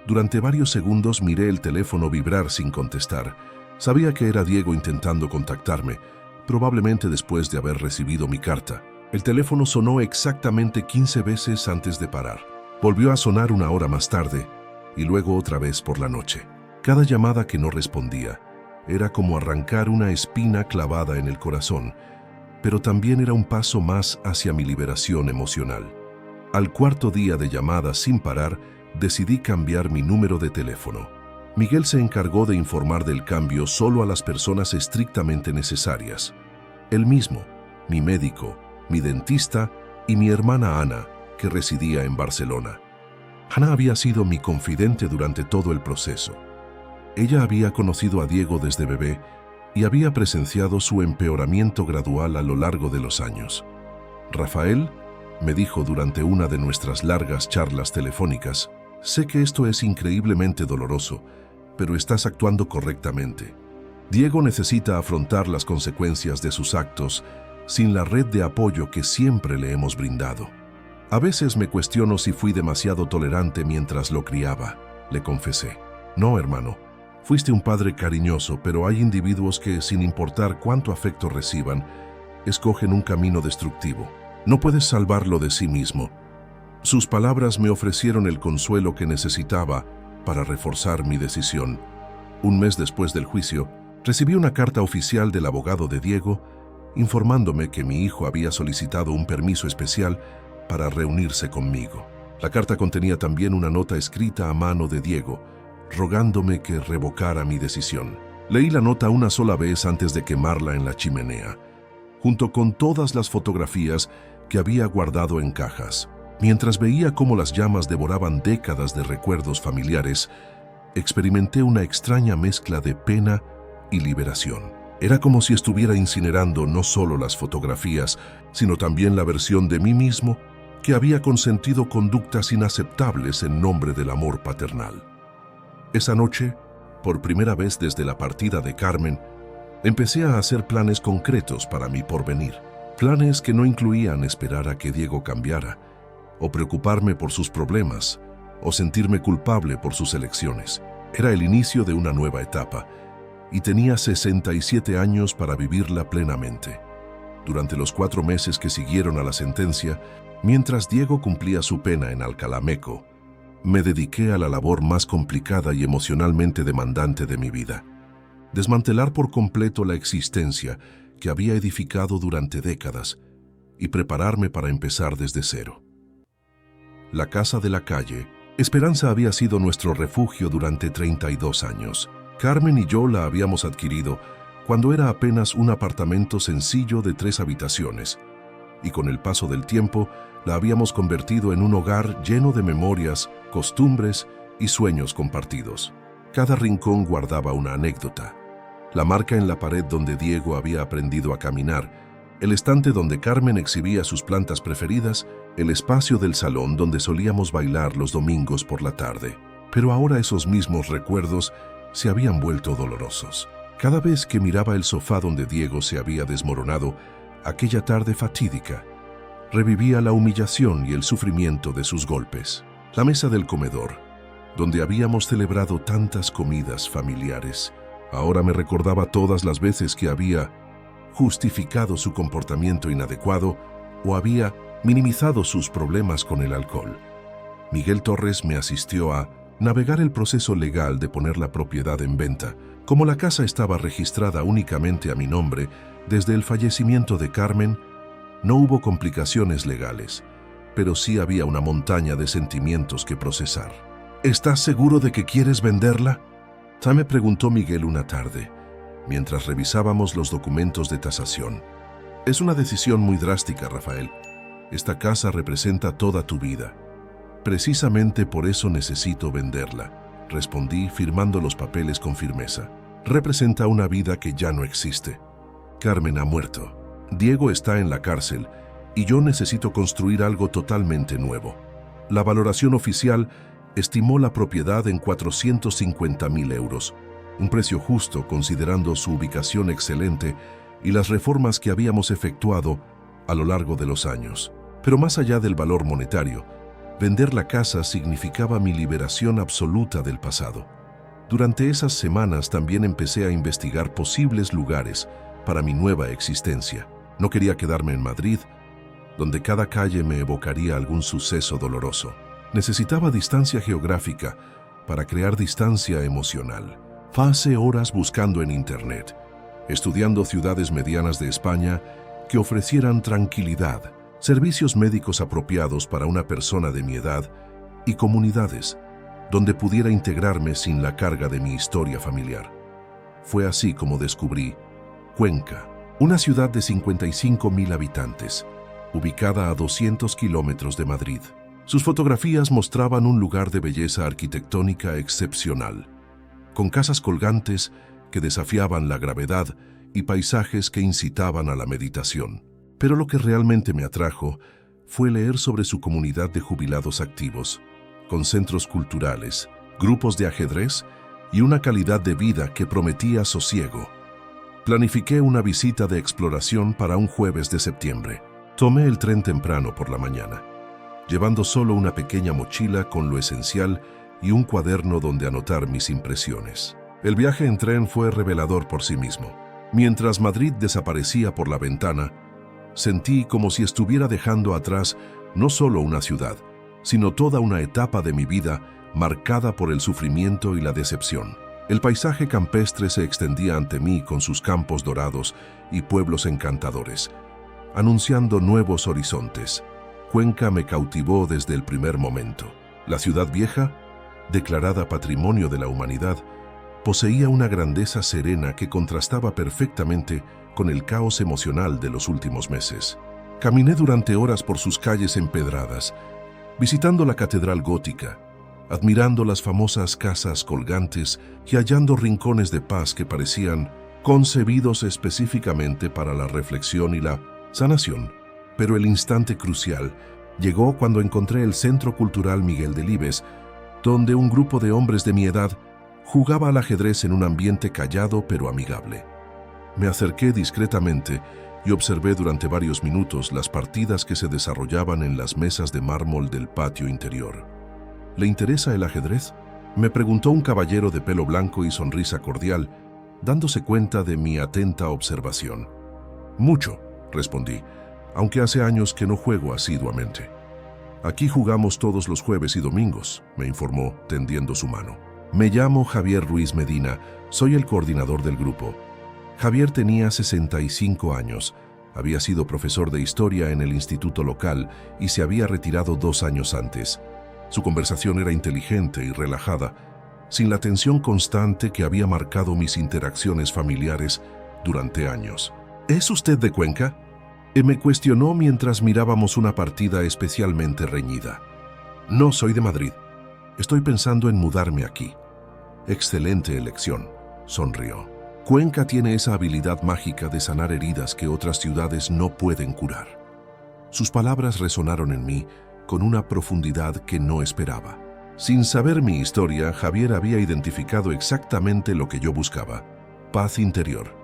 Speaker 1: Durante varios segundos miré el teléfono vibrar sin contestar. Sabía que era Diego intentando contactarme, probablemente después de haber recibido mi carta. El teléfono sonó exactamente 15 veces antes de parar. Volvió a sonar una hora más tarde y luego otra vez por la noche. Cada llamada que no respondía era como arrancar una espina clavada en el corazón, pero también era un paso más hacia mi liberación emocional. Al cuarto día de llamadas sin parar, decidí cambiar mi número de teléfono. Miguel se encargó de informar del cambio solo a las personas estrictamente necesarias. Él mismo, mi médico, mi dentista y mi hermana Ana, que residía en Barcelona. Ana había sido mi confidente durante todo el proceso. Ella había conocido a Diego desde bebé y había presenciado su empeoramiento gradual a lo largo de los años. Rafael me dijo durante una de nuestras largas charlas telefónicas: sé que esto es increíblemente doloroso, pero estás actuando correctamente. Diego necesita afrontar las consecuencias de sus actos sin la red de apoyo que siempre le hemos brindado. A veces me cuestiono si fui demasiado tolerante mientras lo criaba, le confesé. No, hermano, fuiste un padre cariñoso, pero hay individuos que, sin importar cuánto afecto reciban, escogen un camino destructivo. No puedes salvarlo de sí mismo. Sus palabras me ofrecieron el consuelo que necesitaba para reforzar mi decisión. Un mes después del juicio, recibí una carta oficial del abogado de Diego informándome que mi hijo había solicitado un permiso especial para reunirse conmigo. La carta contenía también una nota escrita a mano de Diego, rogándome que revocara mi decisión. Leí la nota una sola vez antes de quemarla en la chimenea, junto con todas las fotografías que había guardado en cajas. Mientras veía cómo las llamas devoraban décadas de recuerdos familiares, experimenté una extraña mezcla de pena y liberación. Era como si estuviera incinerando no solo las fotografías, sino también la versión de mí mismo que había consentido conductas inaceptables en nombre del amor paternal. Esa noche, por primera vez desde la partida de Carmen, empecé a hacer planes concretos para mi porvenir. Planes que no incluían esperar a que Diego cambiara, o preocuparme por sus problemas, o sentirme culpable por sus elecciones. Era el inicio de una nueva etapa, y tenía 67 años para vivirla plenamente. Durante los 4 meses que siguieron a la sentencia, mientras Diego cumplía su pena en Alcalá Meco, me dediqué a la labor más complicada y emocionalmente demandante de mi vida: desmantelar por completo la existencia que había edificado durante décadas y prepararme para empezar desde cero. La casa de la calle, Esperanza, había sido nuestro refugio durante 32 años. Carmen y yo la habíamos adquirido cuando era apenas un apartamento sencillo de 3 habitaciones, y con el paso del tiempo la habíamos convertido en un hogar lleno de memorias, costumbres y sueños compartidos. Cada rincón guardaba una anécdota: la marca en la pared donde Diego había aprendido a caminar, el estante donde Carmen exhibía sus plantas preferidas, el espacio del salón donde solíamos bailar los domingos por la tarde. Pero ahora esos mismos recuerdos se habían vuelto dolorosos. Cada vez que miraba el sofá donde Diego se había desmoronado aquella tarde fatídica, revivía la humillación y el sufrimiento de sus golpes. La mesa del comedor, donde habíamos celebrado tantas comidas familiares, ahora me recordaba todas las veces que había justificado su comportamiento inadecuado o había minimizado sus problemas con el alcohol. Miguel Torres me asistió a navegar el proceso legal de poner la propiedad en venta. Como la casa estaba registrada únicamente a mi nombre desde el fallecimiento de Carmen, no hubo complicaciones legales, pero sí había una montaña de sentimientos que procesar. ¿Estás seguro de que quieres venderla?, me preguntó Miguel una tarde, mientras revisábamos los documentos de tasación. Es una decisión muy drástica, Rafael. Esta casa representa toda tu vida. Precisamente por eso necesito venderla, respondí firmando los papeles con firmeza. Representa una vida que ya no existe. Carmen ha muerto. Diego está en la cárcel y yo necesito construir algo totalmente nuevo. La valoración oficial estimó la propiedad en 450.000 euros, un precio justo considerando su ubicación excelente y las reformas que habíamos efectuado a lo largo de los años. Pero más allá del valor monetario, vender la casa significaba mi liberación absoluta del pasado. Durante esas semanas también empecé a investigar posibles lugares para mi nueva existencia. No quería quedarme en Madrid, donde cada calle me evocaría algún suceso doloroso. Necesitaba distancia geográfica para crear distancia emocional. Pasé horas buscando en Internet, estudiando ciudades medianas de España que ofrecieran tranquilidad, servicios médicos apropiados para una persona de mi edad y comunidades donde pudiera integrarme sin la carga de mi historia familiar. Fue así como descubrí Cuenca, una ciudad de 55.000 habitantes, ubicada a 200 kilómetros de Madrid. Sus fotografías mostraban un lugar de belleza arquitectónica excepcional, con casas colgantes que desafiaban la gravedad y paisajes que incitaban a la meditación. Pero lo que realmente me atrajo fue leer sobre su comunidad de jubilados activos, con centros culturales, grupos de ajedrez y una calidad de vida que prometía sosiego. Planifiqué una visita de exploración para un jueves de septiembre. Tomé el tren temprano por la mañana, llevando solo una pequeña mochila con lo esencial y un cuaderno donde anotar mis impresiones. El viaje en tren fue revelador por sí mismo. Mientras Madrid desaparecía por la ventana, sentí como si estuviera dejando atrás no solo una ciudad, sino toda una etapa de mi vida marcada por el sufrimiento y la decepción. El paisaje campestre se extendía ante mí con sus campos dorados y pueblos encantadores, anunciando nuevos horizontes. Cuenca me cautivó desde el primer momento. La ciudad vieja, declarada Patrimonio de la Humanidad, poseía una grandeza serena que contrastaba perfectamente con el caos emocional de los últimos meses. Caminé durante horas por sus calles empedradas, visitando la catedral gótica, admirando las famosas casas colgantes y hallando rincones de paz que parecían concebidos específicamente para la reflexión y la sanación. Pero el instante crucial llegó cuando encontré el Centro Cultural Miguel Delibes, donde un grupo de hombres de mi edad jugaba al ajedrez en un ambiente callado pero amigable. Me acerqué discretamente y observé durante varios minutos las partidas que se desarrollaban en las mesas de mármol del patio interior. ¿Le interesa el ajedrez?, me preguntó un caballero de pelo blanco y sonrisa cordial, dándose cuenta de mi atenta observación. Mucho, respondí, aunque hace años que no juego asiduamente. Aquí jugamos todos los jueves y domingos, me informó, tendiendo su mano. Me llamo Javier Ruiz Medina, soy el coordinador del grupo. Javier tenía 65 años, había sido profesor de historia en el instituto local y se había retirado 2 años antes. Su conversación era inteligente y relajada, sin la tensión constante que había marcado mis interacciones familiares durante años. ¿Es usted de Cuenca?, me cuestionó mientras mirábamos una partida especialmente reñida. No, soy de Madrid. Estoy pensando en mudarme aquí. Excelente elección, sonrió. Cuenca tiene esa habilidad mágica de sanar heridas que otras ciudades no pueden curar. Sus palabras resonaron en mí con una profundidad que no esperaba. Sin saber mi historia, Javier había identificado exactamente lo que yo buscaba: paz interior.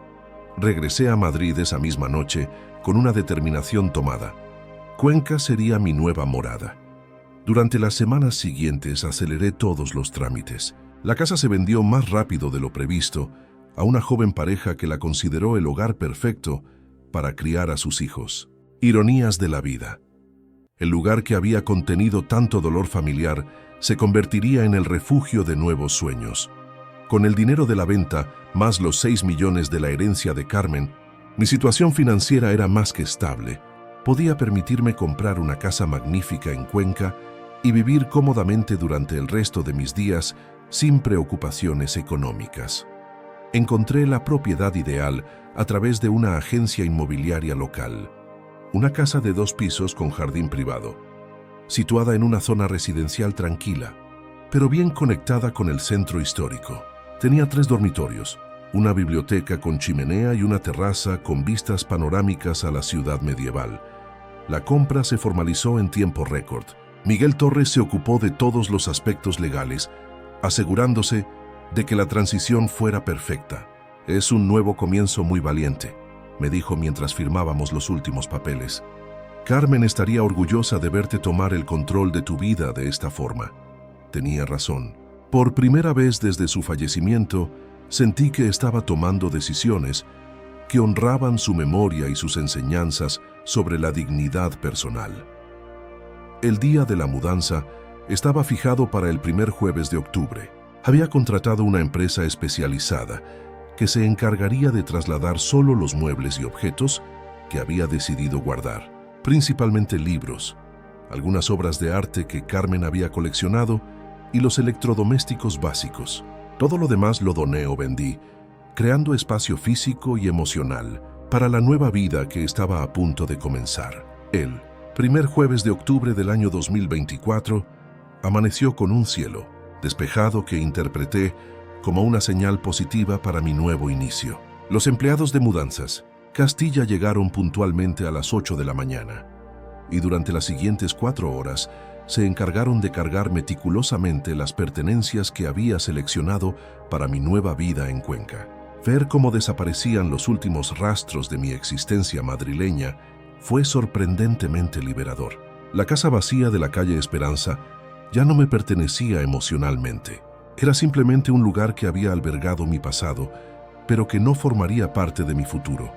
Speaker 1: Regresé a Madrid esa misma noche con una determinación tomada. Cuenca sería mi nueva morada. Durante las semanas siguientes aceleré todos los trámites. La casa se vendió más rápido de lo previsto a una joven pareja que la consideró el hogar perfecto para criar a sus hijos. Ironías de la vida. El lugar que había contenido tanto dolor familiar se convertiría en el refugio de nuevos sueños. Con el dinero de la venta, más los 6 millones de la herencia de Carmen, mi situación financiera era más que estable. Podía permitirme comprar una casa magnífica en Cuenca y vivir cómodamente durante el resto de mis días sin preocupaciones económicas. Encontré la propiedad ideal a través de una agencia inmobiliaria local. Una casa de 2 pisos con jardín privado, situada en una zona residencial tranquila, pero bien conectada con el centro histórico. Tenía 3 dormitorios, una biblioteca con chimenea y una terraza con vistas panorámicas a la ciudad medieval. La compra se formalizó en tiempo récord. Miguel Torres se ocupó de todos los aspectos legales, asegurándose de que la transición fuera perfecta. «Es un nuevo comienzo muy valiente», me dijo mientras firmábamos los últimos papeles. «Carmen estaría orgullosa de verte tomar el control de tu vida de esta forma». Tenía razón. Por primera vez desde su fallecimiento, sentí que estaba tomando decisiones que honraban su memoria y sus enseñanzas sobre la dignidad personal. El día de la mudanza estaba fijado para el primer jueves de octubre. Había contratado una empresa especializada que se encargaría de trasladar solo los muebles y objetos que había decidido guardar, principalmente libros, algunas obras de arte que Carmen había coleccionado y los electrodomésticos básicos. Todo lo demás lo doné o vendí, creando espacio físico y emocional para la nueva vida que estaba a punto de comenzar. El primer jueves de octubre del año 2024 amaneció con un cielo despejado que interpreté como una señal positiva para mi nuevo inicio. Los empleados de mudanzas Castilla llegaron puntualmente a las 8 de la mañana y durante las siguientes 4 horas se encargaron de cargar meticulosamente las pertenencias que había seleccionado para mi nueva vida en Cuenca. Ver cómo desaparecían los últimos rastros de mi existencia madrileña fue sorprendentemente liberador. La casa vacía de la calle Esperanza ya no me pertenecía emocionalmente. Era simplemente un lugar que había albergado mi pasado, pero que no formaría parte de mi futuro.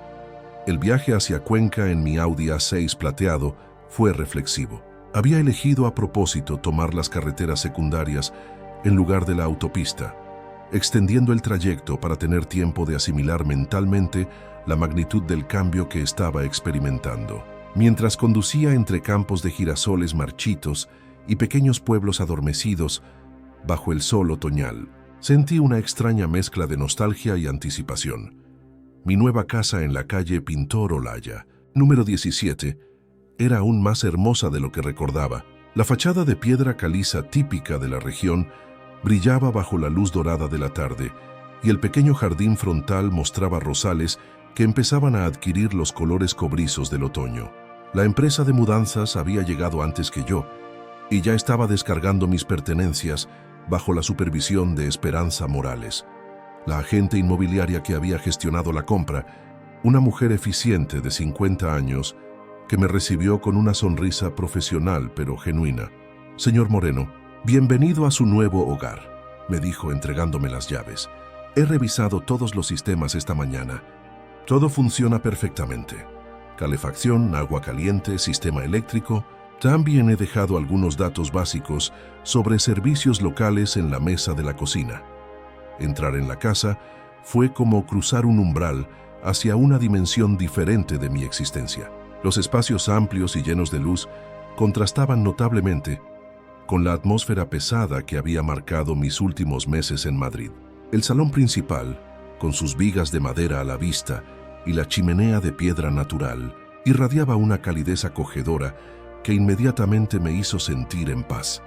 Speaker 1: El viaje hacia Cuenca en mi Audi A6 plateado fue reflexivo. Había elegido a propósito tomar las carreteras secundarias en lugar de la autopista, extendiendo el trayecto para tener tiempo de asimilar mentalmente la magnitud del cambio que estaba experimentando. Mientras conducía entre campos de girasoles marchitos y pequeños pueblos adormecidos bajo el sol otoñal, sentí una extraña mezcla de nostalgia y anticipación. Mi nueva casa en la calle Pintor Olaya, número 17, era aún más hermosa de lo que recordaba. La fachada de piedra caliza típica de la región brillaba bajo la luz dorada de la tarde y el pequeño jardín frontal mostraba rosales que empezaban a adquirir los colores cobrizos del otoño. La empresa de mudanzas había llegado antes que yo y ya estaba descargando mis pertenencias bajo la supervisión de Esperanza Morales, la agente inmobiliaria que había gestionado la compra, una mujer eficiente de 50 años que me recibió con una sonrisa profesional pero genuina. «Señor Moreno, bienvenido a su nuevo hogar», me dijo entregándome las llaves. «He revisado todos los sistemas esta mañana. Todo funciona perfectamente. Calefacción, agua caliente, sistema eléctrico. También he dejado algunos datos básicos sobre servicios locales en la mesa de la cocina». Entrar en la casa fue como cruzar un umbral hacia una dimensión diferente de mi existencia. Los espacios amplios y llenos de luz contrastaban notablemente con la atmósfera pesada que había marcado mis últimos meses en Madrid. El salón principal, con sus vigas de madera a la vista y la chimenea de piedra natural, irradiaba una calidez acogedora que inmediatamente me hizo sentir en paz.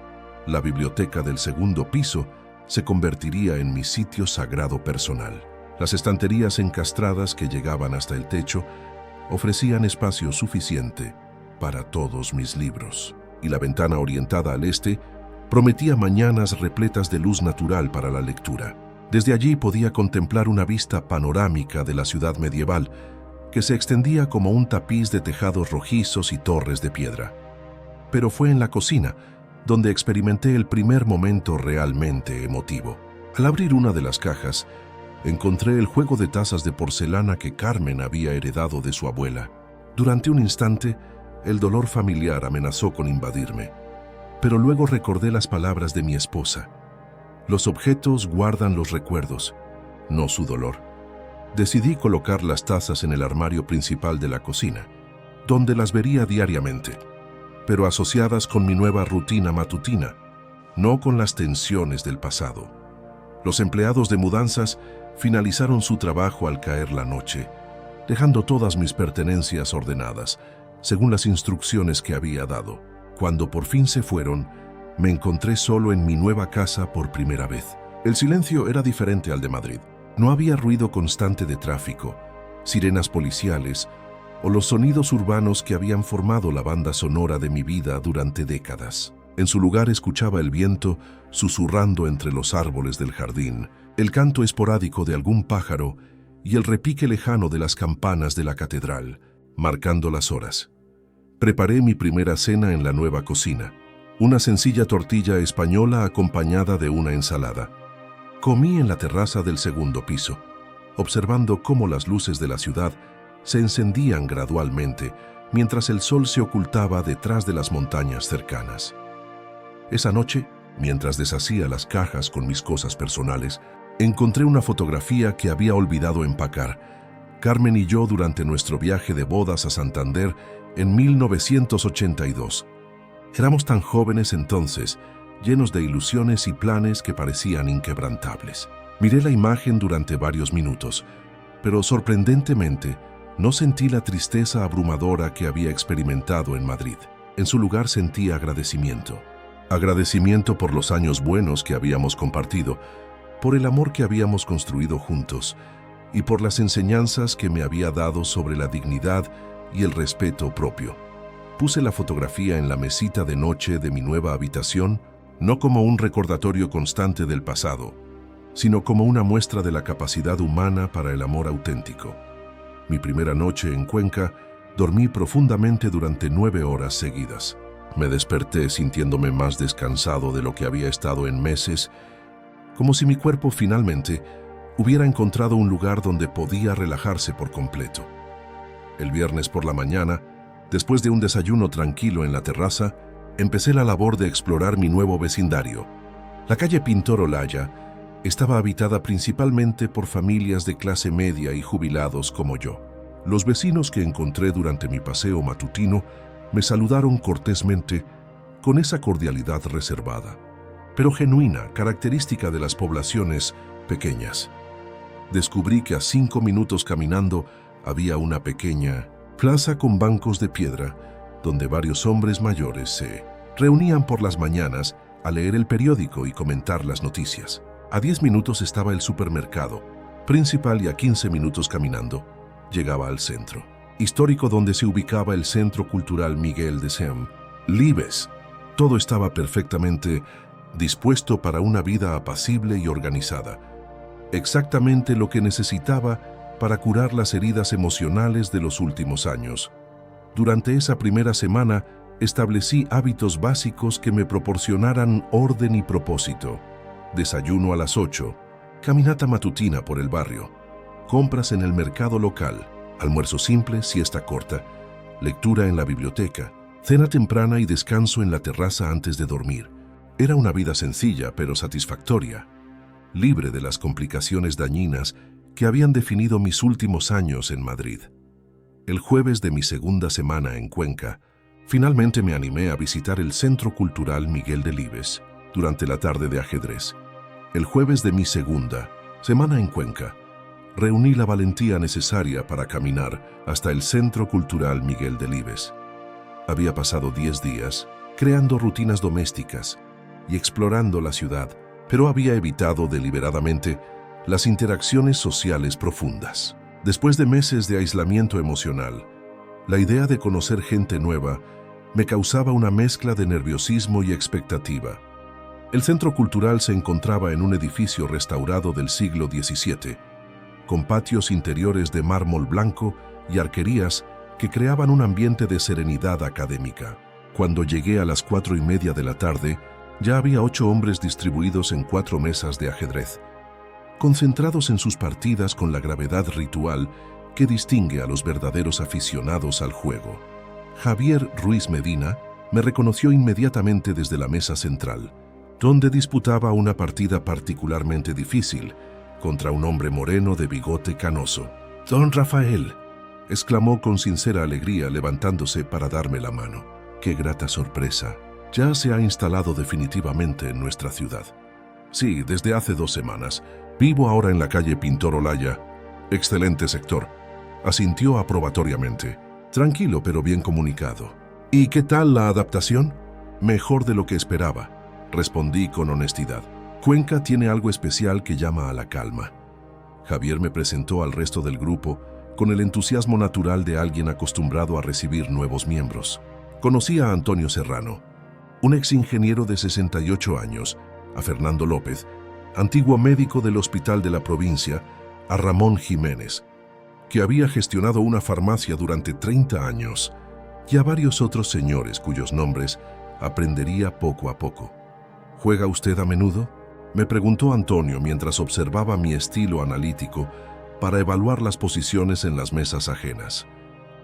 Speaker 1: La biblioteca del segundo piso se convertiría en mi sitio sagrado personal. Las estanterías encastradas que llegaban hasta el techo ofrecían espacio suficiente para todos mis libros, y la ventana orientada al este prometía mañanas repletas de luz natural para la lectura. Desde allí podía contemplar una vista panorámica de la ciudad medieval que se extendía como un tapiz de tejados rojizos y torres de piedra. Pero fue en la cocina donde experimenté el primer momento realmente emotivo. Al abrir una de las cajas, encontré el juego de tazas de porcelana que Carmen había heredado de su abuela. Durante un instante, El dolor familiar amenazó con invadirme. Pero luego recordé las palabras de mi esposa. Los objetos guardan los recuerdos, no su dolor. Decidí colocar las tazas en el armario principal de la cocina, donde las vería diariamente, pero asociadas con mi nueva rutina matutina, no con las tensiones del pasado. Los empleados de mudanzas finalizaron su trabajo al caer la noche, dejando todas mis pertenencias ordenadas, según las instrucciones que había dado. Cuando por fin se fueron, me encontré solo en mi nueva casa por primera vez. El silencio era diferente al de Madrid. No había ruido constante de tráfico, sirenas policiales o los sonidos urbanos que habían formado la banda sonora de mi vida durante décadas. En su lugar escuchaba el viento susurrando entre los árboles del jardín, el canto esporádico de algún pájaro y el repique lejano de las campanas de la catedral, marcando las horas. Preparé mi primera cena en la nueva cocina, una sencilla tortilla española acompañada de una ensalada. Comí en la terraza del segundo piso, observando cómo las luces de la ciudad se encendían gradualmente mientras el sol se ocultaba detrás de las montañas cercanas. Esa noche, mientras deshacía las cajas con mis cosas personales, encontré una fotografía que había olvidado empacar. Carmen y yo durante nuestro viaje de bodas a Santander en 1982. Éramos tan jóvenes entonces, llenos de ilusiones y planes que parecían inquebrantables. Miré la imagen durante varios minutos, pero sorprendentemente no sentí la tristeza abrumadora que había experimentado en Madrid. En su lugar sentí agradecimiento. Agradecimiento por los años buenos que habíamos compartido, por el amor que habíamos construido juntos y por las enseñanzas que me había dado sobre la dignidad y el respeto propio. Puse la fotografía en la mesita de noche de mi nueva habitación, no como un recordatorio constante del pasado, sino como una muestra de la capacidad humana para el amor auténtico. Mi primera noche en Cuenca, dormí profundamente durante 9 horas seguidas. Me desperté sintiéndome más descansado de lo que había estado en meses, como si mi cuerpo finalmente hubiera encontrado un lugar donde podía relajarse por completo. El viernes por la mañana, después de un desayuno tranquilo en la terraza, empecé la labor de explorar mi nuevo vecindario. La calle Pintor Olaya estaba habitada principalmente por familias de clase media y jubilados como yo. Los vecinos que encontré durante mi paseo matutino me saludaron cortésmente con esa cordialidad reservada, pero genuina, característica de las poblaciones pequeñas. Descubrí que a 5 minutos caminando había una pequeña plaza con bancos de piedra donde varios hombres mayores se reunían por las mañanas a leer el periódico y comentar las noticias. A 10 minutos estaba el supermercado principal y a 15 minutos caminando llegaba al centro histórico donde se ubicaba el Centro Cultural Miguel de Libes. Todo estaba perfectamente dispuesto para una vida apacible y organizada. Exactamente lo que necesitaba para curar las heridas emocionales de los últimos años. Durante esa primera semana, establecí hábitos básicos que me proporcionaran orden y propósito. Desayuno a las 8, caminata matutina por el barrio, compras en el mercado local, almuerzo simple, siesta corta, lectura en la biblioteca, cena temprana y descanso en la terraza antes de dormir. Era una vida sencilla pero satisfactoria, libre de las complicaciones dañinas que habían definido mis últimos años en Madrid. El jueves de mi segunda semana en Cuenca, finalmente me animé a visitar el Centro Cultural Miguel de Libes durante la tarde de ajedrez. El jueves de mi segunda semana en Cuenca, reuní la valentía necesaria para caminar hasta el Centro Cultural Miguel de Libes. Había pasado 10 días creando rutinas domésticas y explorando la ciudad, pero había evitado deliberadamente las interacciones sociales profundas. Después de meses de aislamiento emocional, la idea de conocer gente nueva me causaba una mezcla de nerviosismo y expectativa. El centro cultural se encontraba en un edificio restaurado del siglo XVII, con patios interiores de mármol blanco y arquerías que creaban un ambiente de serenidad académica. Cuando llegué a las 4:30 de la tarde, ya había 8 hombres distribuidos en 4 mesas de ajedrez, concentrados en sus partidas con la gravedad ritual que distingue a los verdaderos aficionados al juego. Javier Ruiz Medina me reconoció inmediatamente desde la mesa central, donde disputaba una partida particularmente difícil contra un hombre moreno de bigote canoso. «Don Rafael», exclamó con sincera alegría levantándose para darme la mano. «Qué grata sorpresa. Ya se ha instalado definitivamente en nuestra ciudad». «Sí, desde hace 2 semanas. Vivo ahora en la calle Pintor Olaya». «Excelente sector», asintió aprobatoriamente. «Tranquilo pero bien comunicado». «¿Y qué tal la adaptación?» «Mejor de lo que esperaba», respondí con honestidad. «Cuenca tiene algo especial que llama a la calma». Javier me presentó al resto del grupo con el entusiasmo natural de alguien acostumbrado a recibir nuevos miembros. Conocí a Antonio Serrano, un ex ingeniero de 68 años, a Fernando López, antiguo médico del hospital de la provincia, a Ramón Jiménez, que había gestionado una farmacia durante 30 años, y a varios otros señores cuyos nombres aprendería poco a poco. «¿Juega usted a menudo?», me preguntó Antonio mientras observaba mi estilo analítico para evaluar las posiciones en las mesas ajenas.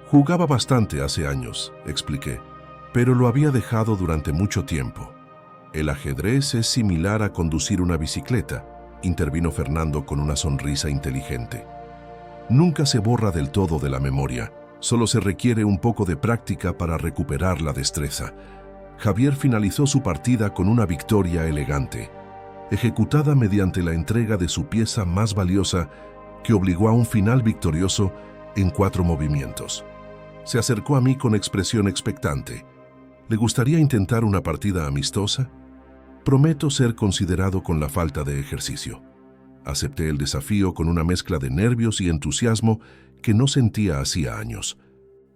Speaker 1: «Jugaba bastante hace años», expliqué, «pero lo había dejado durante mucho tiempo». «El ajedrez es similar a conducir una bicicleta», intervino Fernando con una sonrisa inteligente. «Nunca se borra del todo de la memoria, solo se requiere un poco de práctica para recuperar la destreza». Javier finalizó su partida con una victoria elegante, ejecutada mediante la entrega de su pieza más valiosa que obligó a un final victorioso en 4 movimientos. Se acercó a mí con expresión expectante. «¿Le gustaría intentar una partida amistosa?» «Prometo ser considerado con la falta de ejercicio». Acepté el desafío con una mezcla de nervios y entusiasmo que no sentía hacía años.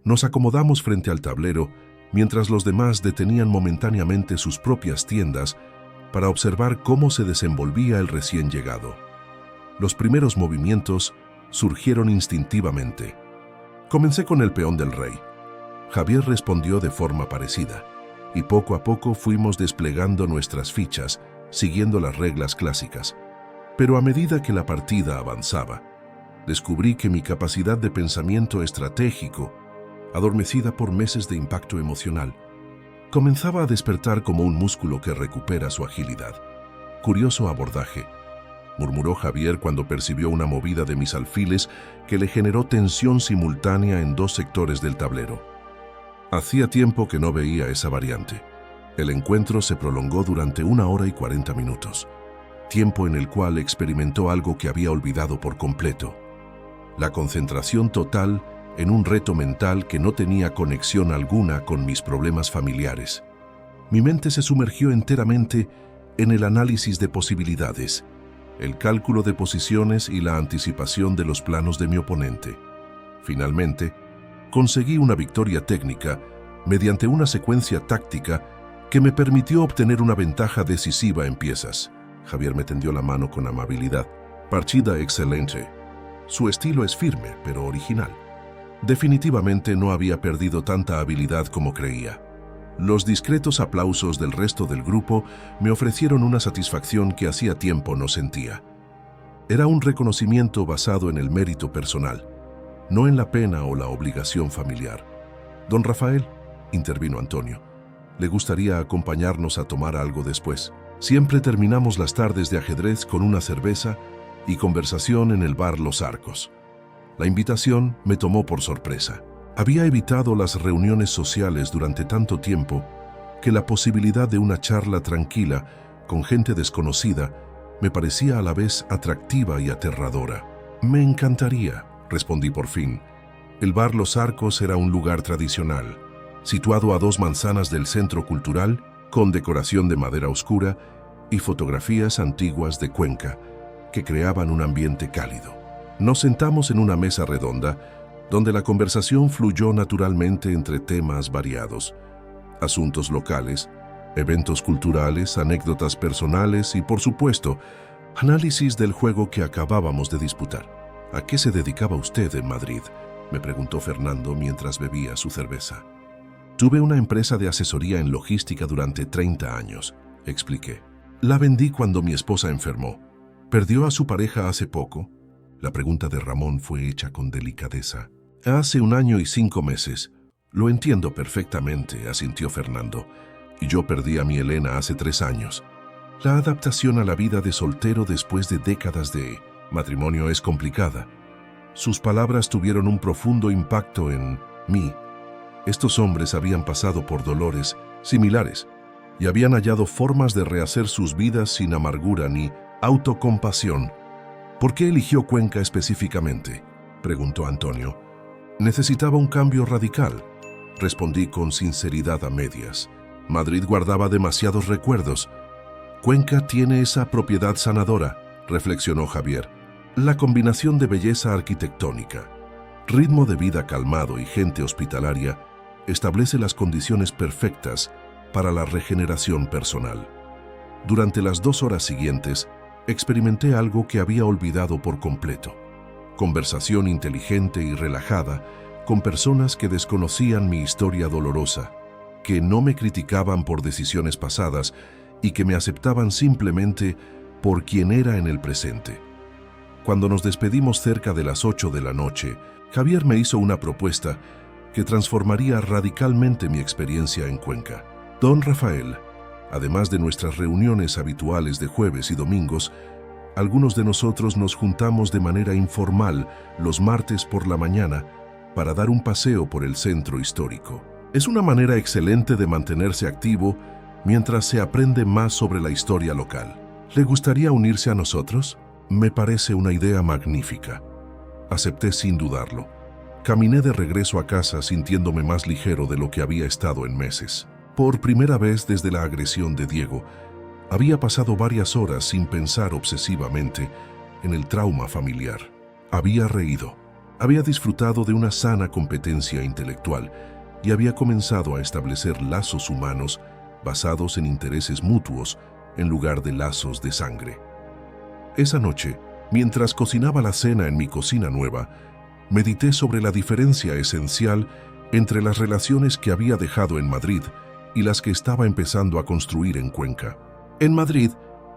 Speaker 1: Nos acomodamos frente al tablero mientras los demás detenían momentáneamente sus propias tiendas para observar cómo se desenvolvía el recién llegado. Los primeros movimientos surgieron instintivamente. Comencé con el peón del rey. Javier respondió de forma parecida, y poco a poco fuimos desplegando nuestras fichas, siguiendo las reglas clásicas. Pero a medida que la partida avanzaba, descubrí que mi capacidad de pensamiento estratégico, adormecida por meses de impacto emocional, comenzaba a despertar como un músculo que recupera su agilidad. «Curioso abordaje», murmuró Javier cuando percibió una movida de mis alfiles que le generó tensión simultánea en 2 sectores del tablero. Hacía tiempo que no veía esa variante. El encuentro se prolongó durante 1 hora y 40 minutos, tiempo en el cual experimentó algo que había olvidado por completo: la concentración total en un reto mental que no tenía conexión alguna con mis problemas familiares. Mi mente se sumergió enteramente en el análisis de posibilidades, el cálculo de posiciones y la anticipación de los planos de mi oponente. Finalmente, conseguí una victoria técnica mediante una secuencia táctica que me permitió obtener una ventaja decisiva en piezas. Javier me tendió la mano con amabilidad. «Partida excelente». Su estilo es firme, pero original. Definitivamente no había perdido tanta habilidad como creía. Los discretos aplausos del resto del grupo me ofrecieron una satisfacción que hacía tiempo no sentía. Era un reconocimiento basado en el mérito personal, no en la pena o la obligación familiar. «Don Rafael», intervino Antonio, «¿le gustaría acompañarnos a tomar algo después? Siempre terminamos las tardes de ajedrez con una cerveza y conversación en el bar Los Arcos». La invitación me tomó por sorpresa. Había evitado las reuniones sociales durante tanto tiempo que la posibilidad de una charla tranquila con gente desconocida me parecía a la vez atractiva y aterradora. «Me encantaría», respondí por fin. El bar Los Arcos era un lugar tradicional, situado a 2 manzanas del centro cultural, con decoración de madera oscura y fotografías antiguas de Cuenca que creaban un ambiente cálido. Nos sentamos en una mesa redonda donde la conversación fluyó naturalmente entre temas variados: asuntos locales, eventos culturales, anécdotas personales y, por supuesto, análisis del juego que acabábamos de disputar. «¿A qué se dedicaba usted en Madrid?», me preguntó Fernando mientras bebía su cerveza. «Tuve una empresa de asesoría en logística durante 30 años», expliqué. «La vendí cuando mi esposa enfermó. ¿Perdió a su pareja hace poco?». La pregunta de Ramón fue hecha con delicadeza. «Hace 1 año y 5 meses. Lo entiendo perfectamente, asintió Fernando. Y yo perdí a mi Elena hace 3 años. La adaptación a la vida de soltero después de décadas de matrimonio es complicada. Sus palabras tuvieron un profundo impacto en mí. Estos hombres habían pasado por dolores similares y habían hallado formas de rehacer sus vidas sin amargura ni autocompasión. ¿Por qué eligió Cuenca específicamente?, preguntó Antonio. Necesitaba un cambio radical, respondí con sinceridad a medias. Madrid guardaba demasiados recuerdos. Cuenca tiene esa propiedad sanadora, reflexionó Javier. La combinación de belleza arquitectónica, ritmo de vida calmado y gente hospitalaria establece las condiciones perfectas para la regeneración personal. Durante las 2 horas siguientes, experimenté algo que había olvidado por completo. Conversación inteligente y relajada con personas que desconocían mi historia dolorosa, que no me criticaban por decisiones pasadas y que me aceptaban simplemente por quien era en el presente. Cuando nos despedimos cerca de las 8 de la noche, Javier me hizo una propuesta que transformaría radicalmente mi experiencia en Cuenca. Don Rafael, además de nuestras reuniones habituales de jueves y domingos, algunos de nosotros nos juntamos de manera informal los martes por la mañana para dar un paseo por el centro histórico. Es una manera excelente de mantenerse activo mientras se aprende más sobre la historia local. ¿Le gustaría unirse a nosotros? Me parece una idea magnífica. Acepté sin dudarlo. Caminé de regreso a casa sintiéndome más ligero de lo que había estado en meses. Por primera vez desde la agresión de Diego, había pasado varias horas sin pensar obsesivamente en el trauma familiar. Había reído, había disfrutado de una sana competencia intelectual y había comenzado a establecer lazos humanos basados en intereses mutuos en lugar de lazos de sangre. Esa noche, mientras cocinaba la cena en mi cocina nueva, medité sobre la diferencia esencial entre las relaciones que había dejado en Madrid y las que estaba empezando a construir en Cuenca. En Madrid,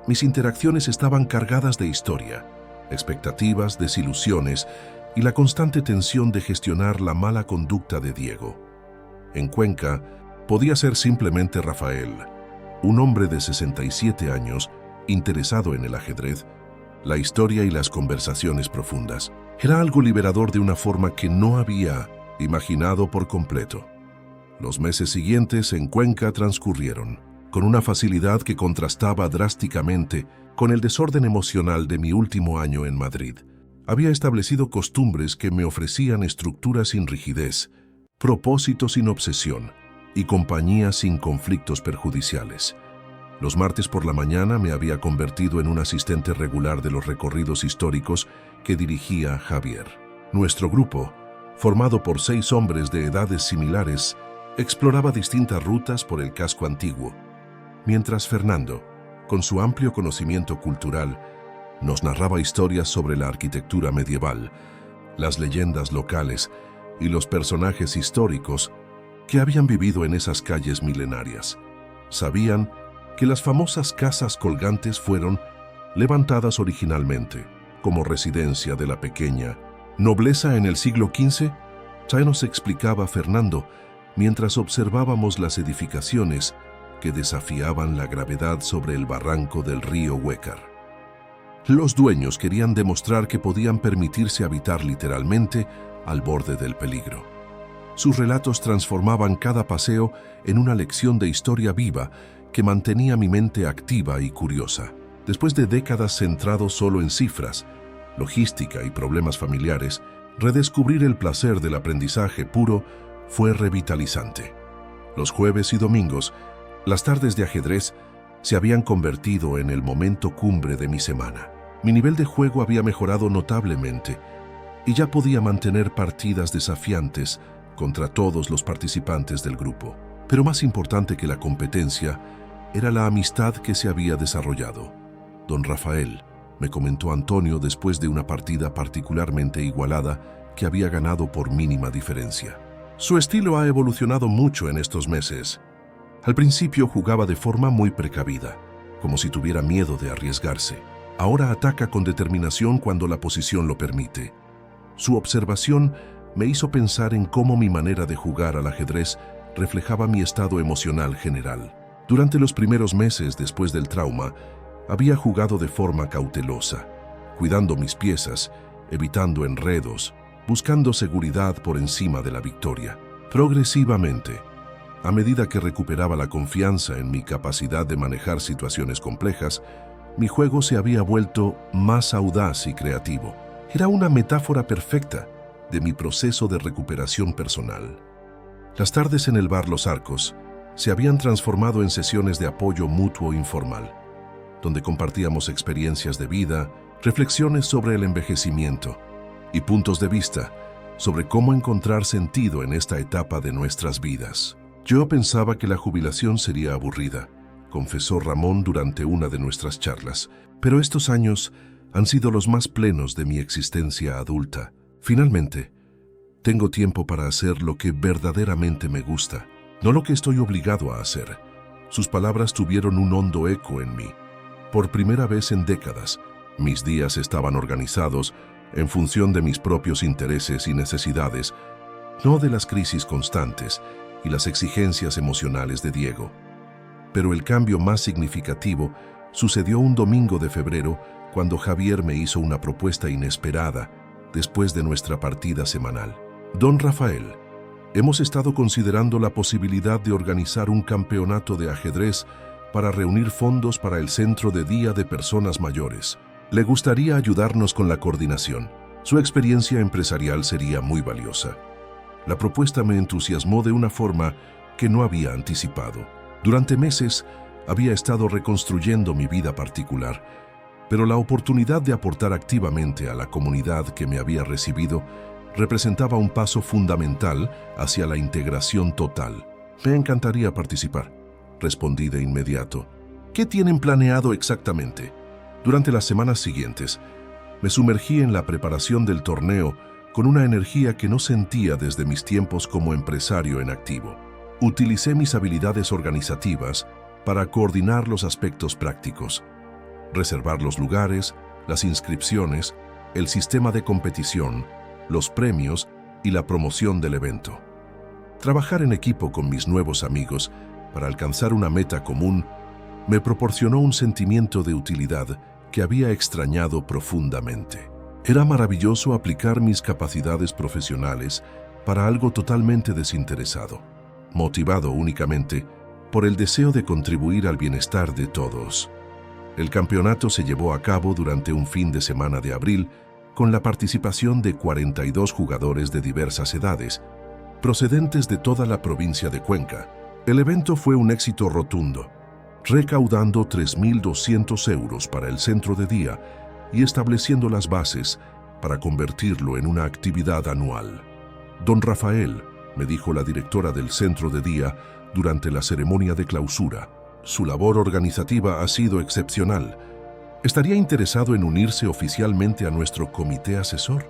Speaker 1: mis interacciones estaban cargadas de historia, expectativas, desilusiones y la constante tensión de gestionar la mala conducta de Diego. En Cuenca, podía ser simplemente Rafael, un hombre de 67 años, interesado en el ajedrez, la historia y las conversaciones profundas. Era algo liberador de una forma que no había imaginado por completo. Los meses siguientes en Cuenca transcurrieron con una facilidad que contrastaba drásticamente con el desorden emocional de mi último año en Madrid. Había establecido costumbres que me ofrecían estructuras sin rigidez, propósitos sin obsesión y compañía sin conflictos perjudiciales. Los martes por la mañana me había convertido en un asistente regular de los recorridos históricos que dirigía Javier. Nuestro grupo, formado por 6 hombres de edades similares, exploraba distintas rutas por el casco antiguo, mientras Fernando, con su amplio conocimiento cultural, nos narraba historias sobre la arquitectura medieval, las leyendas locales y los personajes históricos que habían vivido en esas calles milenarias. Sabían que las famosas casas colgantes fueron levantadas originalmente como residencia de la pequeña nobleza en el siglo XV. Ya nos explicaba Fernando mientras observábamos las edificaciones que desafiaban la gravedad sobre el barranco del río Huécar. Los dueños querían demostrar que podían permitirse habitar literalmente al borde del peligro. Sus relatos transformaban cada paseo en una lección de historia viva que mantenía mi mente activa y curiosa. Después de décadas centrado solo en cifras, logística y problemas familiares, redescubrir el placer del aprendizaje puro fue revitalizante. Los jueves y domingos, las tardes de ajedrez se habían convertido en el momento cumbre de mi semana. Mi nivel de juego había mejorado notablemente y ya podía mantener partidas desafiantes contra todos los participantes del grupo. Pero más importante que la competencia era la amistad que se había desarrollado. Don Rafael, me comentó Antonio después de una partida particularmente igualada que había ganado por mínima diferencia. Su estilo ha evolucionado mucho en estos meses. Al principio jugaba de forma muy precavida, como si tuviera miedo de arriesgarse. Ahora ataca con determinación cuando la posición lo permite. Su observación me hizo pensar en cómo mi manera de jugar al ajedrez reflejaba mi estado emocional general. Durante los primeros meses después del trauma, había jugado de forma cautelosa, cuidando mis piezas, evitando enredos, buscando seguridad por encima de la victoria. Progresivamente, a medida que recuperaba la confianza en mi capacidad de manejar situaciones complejas, mi juego se había vuelto más audaz y creativo. Era una metáfora perfecta de mi proceso de recuperación personal. Las tardes en el bar Los Arcos se habían transformado en sesiones de apoyo mutuo informal, donde compartíamos experiencias de vida, reflexiones sobre el envejecimiento y puntos de vista sobre cómo encontrar sentido en esta etapa de nuestras vidas. Yo pensaba que la jubilación sería aburrida, confesó Ramón durante una de nuestras charlas, pero estos años han sido los más plenos de mi existencia adulta. Finalmente, tengo tiempo para hacer lo que verdaderamente me gusta, no lo que estoy obligado a hacer. Sus palabras tuvieron un hondo eco en mí. Por primera vez en décadas, mis días estaban organizados en función de mis propios intereses y necesidades, no de las crisis constantes y las exigencias emocionales de Diego. Pero el cambio más significativo sucedió un domingo de febrero cuando Javier me hizo una propuesta inesperada después de nuestra partida semanal. Don Rafael, hemos estado considerando la posibilidad de organizar un campeonato de ajedrez para reunir fondos para el Centro de Día de Personas Mayores. Le gustaría ayudarnos con la coordinación. Su experiencia empresarial sería muy valiosa. La propuesta me entusiasmó de una forma que no había anticipado. Durante meses había estado reconstruyendo mi vida particular, pero la oportunidad de aportar activamente a la comunidad que me había recibido representaba un paso fundamental hacia la integración total. Me encantaría participar, respondí de inmediato. ¿Qué tienen planeado exactamente? Durante las semanas siguientes, me sumergí en la preparación del torneo con una energía que no sentía desde mis tiempos como empresario en activo. Utilicé mis habilidades organizativas para coordinar los aspectos prácticos, reservar los lugares, las inscripciones, el sistema de competición, los premios y la promoción del evento. Trabajar en equipo con mis nuevos amigos para alcanzar una meta común me proporcionó un sentimiento de utilidad que había extrañado profundamente. Era maravilloso aplicar mis capacidades profesionales para algo totalmente desinteresado, motivado únicamente por el deseo de contribuir al bienestar de todos. El campeonato se llevó a cabo durante un fin de semana de abril con la participación de 42 jugadores de diversas edades, procedentes de toda la provincia de Cuenca. El evento fue un éxito rotundo, recaudando 3.200 euros para el centro de día y estableciendo las bases para convertirlo en una actividad anual. Don Rafael, me dijo la directora del centro de día durante la ceremonia de clausura, su labor organizativa ha sido excepcional. ¿Estaría interesado en unirse oficialmente a nuestro comité asesor?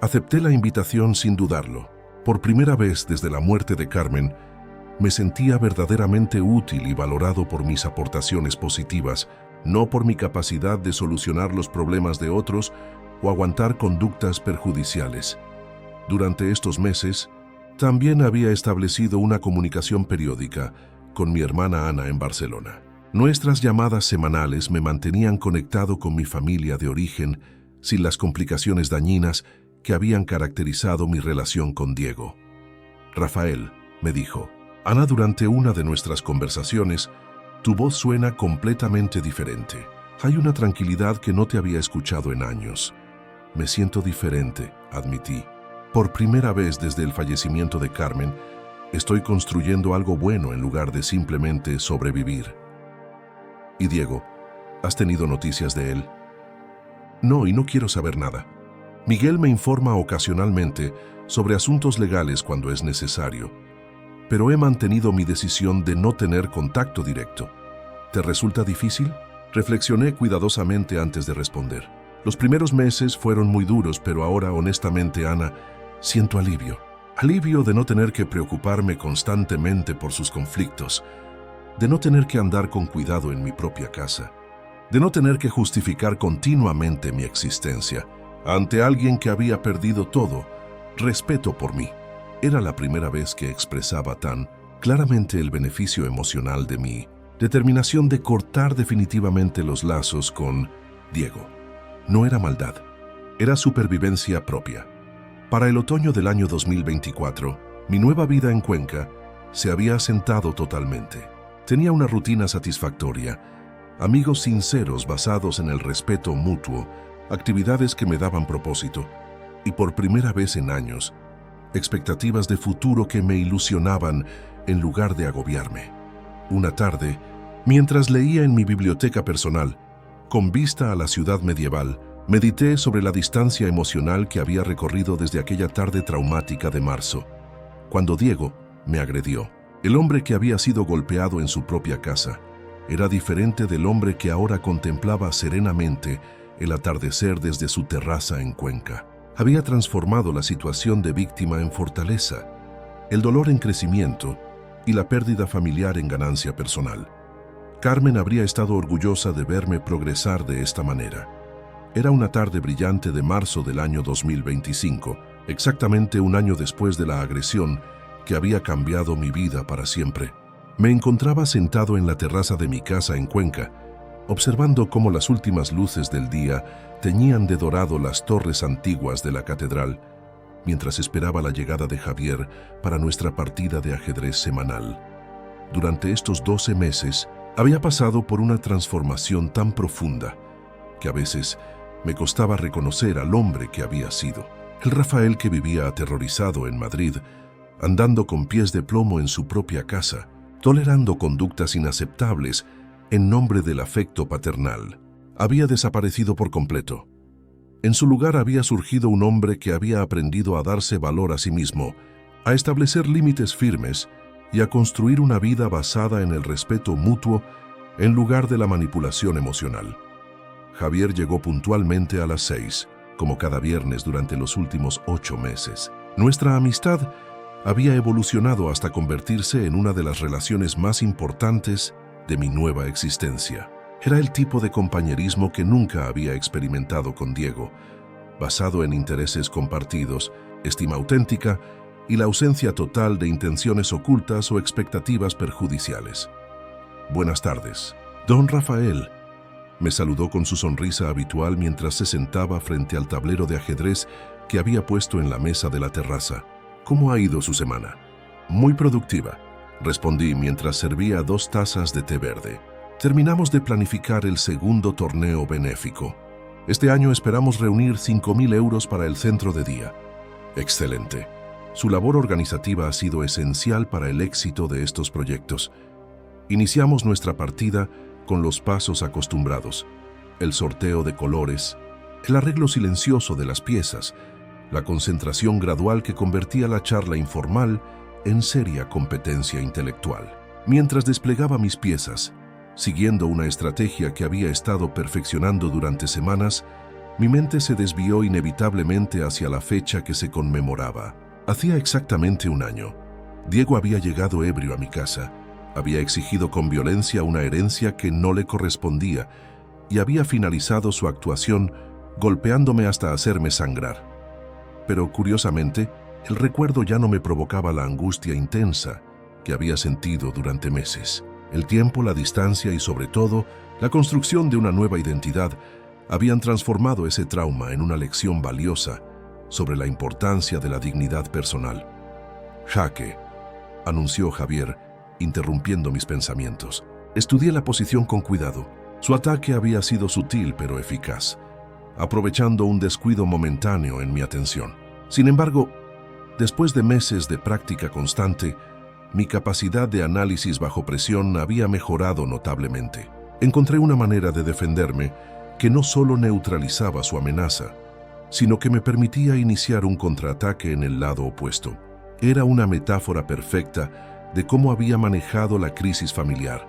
Speaker 1: Acepté la invitación sin dudarlo. Por primera vez desde la muerte de Carmen, me sentía verdaderamente útil y valorado por mis aportaciones positivas, no por mi capacidad de solucionar los problemas de otros o aguantar conductas perjudiciales. Durante estos meses, también había establecido una comunicación periódica con mi hermana Ana en Barcelona. Nuestras llamadas semanales me mantenían conectado con mi familia de origen sin las complicaciones dañinas que habían caracterizado mi relación con Diego. Rafael, me dijo, Ana, durante una de nuestras conversaciones, tu voz suena completamente diferente. Hay una tranquilidad que no te había escuchado en años. Me siento diferente, admití. Por primera vez desde el fallecimiento de Carmen, estoy construyendo algo bueno en lugar de simplemente sobrevivir. ¿Y Diego? ¿Has tenido noticias de él? No, y no quiero saber nada. Miguel me informa ocasionalmente sobre asuntos legales cuando es necesario, pero he mantenido mi decisión de no tener contacto directo. ¿Te resulta difícil? Reflexioné cuidadosamente antes de responder. Los primeros meses fueron muy duros, pero ahora, honestamente, Ana, siento alivio. Alivio de no tener que preocuparme constantemente por sus conflictos, de no tener que andar con cuidado en mi propia casa, de no tener que justificar continuamente mi existencia ante alguien que había perdido todo respeto por mí. Era la primera vez que expresaba tan claramente el beneficio emocional de mi determinación de cortar definitivamente los lazos con Diego. No era maldad, era supervivencia propia. Para el otoño del año 2024, mi nueva vida en Cuenca se había asentado totalmente. Tenía una rutina satisfactoria, amigos sinceros basados en el respeto mutuo, actividades que me daban propósito y por primera vez en años, expectativas de futuro que me ilusionaban en lugar de agobiarme. Una tarde, mientras leía en mi biblioteca personal, con vista a la ciudad medieval, medité sobre la distancia emocional que había recorrido desde aquella tarde traumática de marzo, cuando Diego me agredió. El hombre que había sido golpeado en su propia casa era diferente del hombre que ahora contemplaba serenamente el atardecer desde su terraza en Cuenca. Había transformado la situación de víctima en fortaleza, el dolor en crecimiento y la pérdida familiar en ganancia personal. Carmen habría estado orgullosa de verme progresar de esta manera. Era una tarde brillante de marzo del año 2025, exactamente un año después de la agresión que había cambiado mi vida para siempre. Me encontraba sentado en la terraza de mi casa en Cuenca, observando cómo las últimas luces del día teñían de dorado las torres antiguas de la catedral, mientras esperaba la llegada de Javier para nuestra partida de ajedrez semanal. Durante estos 12 meses, había pasado por una transformación tan profunda que a veces me costaba reconocer al hombre que había sido. El Rafael que vivía aterrorizado en Madrid, andando con pies de plomo en su propia casa, tolerando conductas inaceptables en nombre del afecto paternal, había desaparecido por completo. En su lugar había surgido un hombre que había aprendido a darse valor a sí mismo, a establecer límites firmes y a construir una vida basada en el respeto mutuo en lugar de la manipulación emocional. Javier llegó puntualmente a las 6, como cada viernes durante los últimos 8 meses. Nuestra amistad había evolucionado hasta convertirse en una de las relaciones más importantes de mi nueva existencia. Era el tipo de compañerismo que nunca había experimentado con Diego, basado en intereses compartidos, estima auténtica y la ausencia total de intenciones ocultas o expectativas perjudiciales. «Buenas tardes, don Rafael», me saludó con su sonrisa habitual mientras se sentaba frente al tablero de ajedrez que había puesto en la mesa de la terraza. «¿Cómo ha ido su semana?» «Muy productiva», respondí mientras servía 2 tazas de té verde. Terminamos de planificar el segundo torneo benéfico. Este año esperamos reunir 5.000 euros para el centro de día. Excelente. Su labor organizativa ha sido esencial para el éxito de estos proyectos. Iniciamos nuestra partida con los pasos acostumbrados, el sorteo de colores, el arreglo silencioso de las piezas, la concentración gradual que convertía la charla informal en seria competencia intelectual. Mientras desplegaba mis piezas, siguiendo una estrategia que había estado perfeccionando durante semanas, mi mente se desvió inevitablemente hacia la fecha que se conmemoraba. Hacía exactamente un año. Diego había llegado ebrio a mi casa, había exigido con violencia una herencia que no le correspondía y había finalizado su actuación golpeándome hasta hacerme sangrar. Pero curiosamente, el recuerdo ya no me provocaba la angustia intensa que había sentido durante meses. El tiempo, la distancia y sobre todo, la construcción de una nueva identidad habían transformado ese trauma en una lección valiosa sobre la importancia de la dignidad personal. «Jaque», anunció Javier, interrumpiendo mis pensamientos. Estudié la posición con cuidado. Su ataque había sido sutil pero eficaz, aprovechando un descuido momentáneo en mi atención. Sin embargo, después de meses de práctica constante, mi capacidad de análisis bajo presión había mejorado notablemente. Encontré una manera de defenderme que no solo neutralizaba su amenaza, sino que me permitía iniciar un contraataque en el lado opuesto. Era una metáfora perfecta de cómo había manejado la crisis familiar.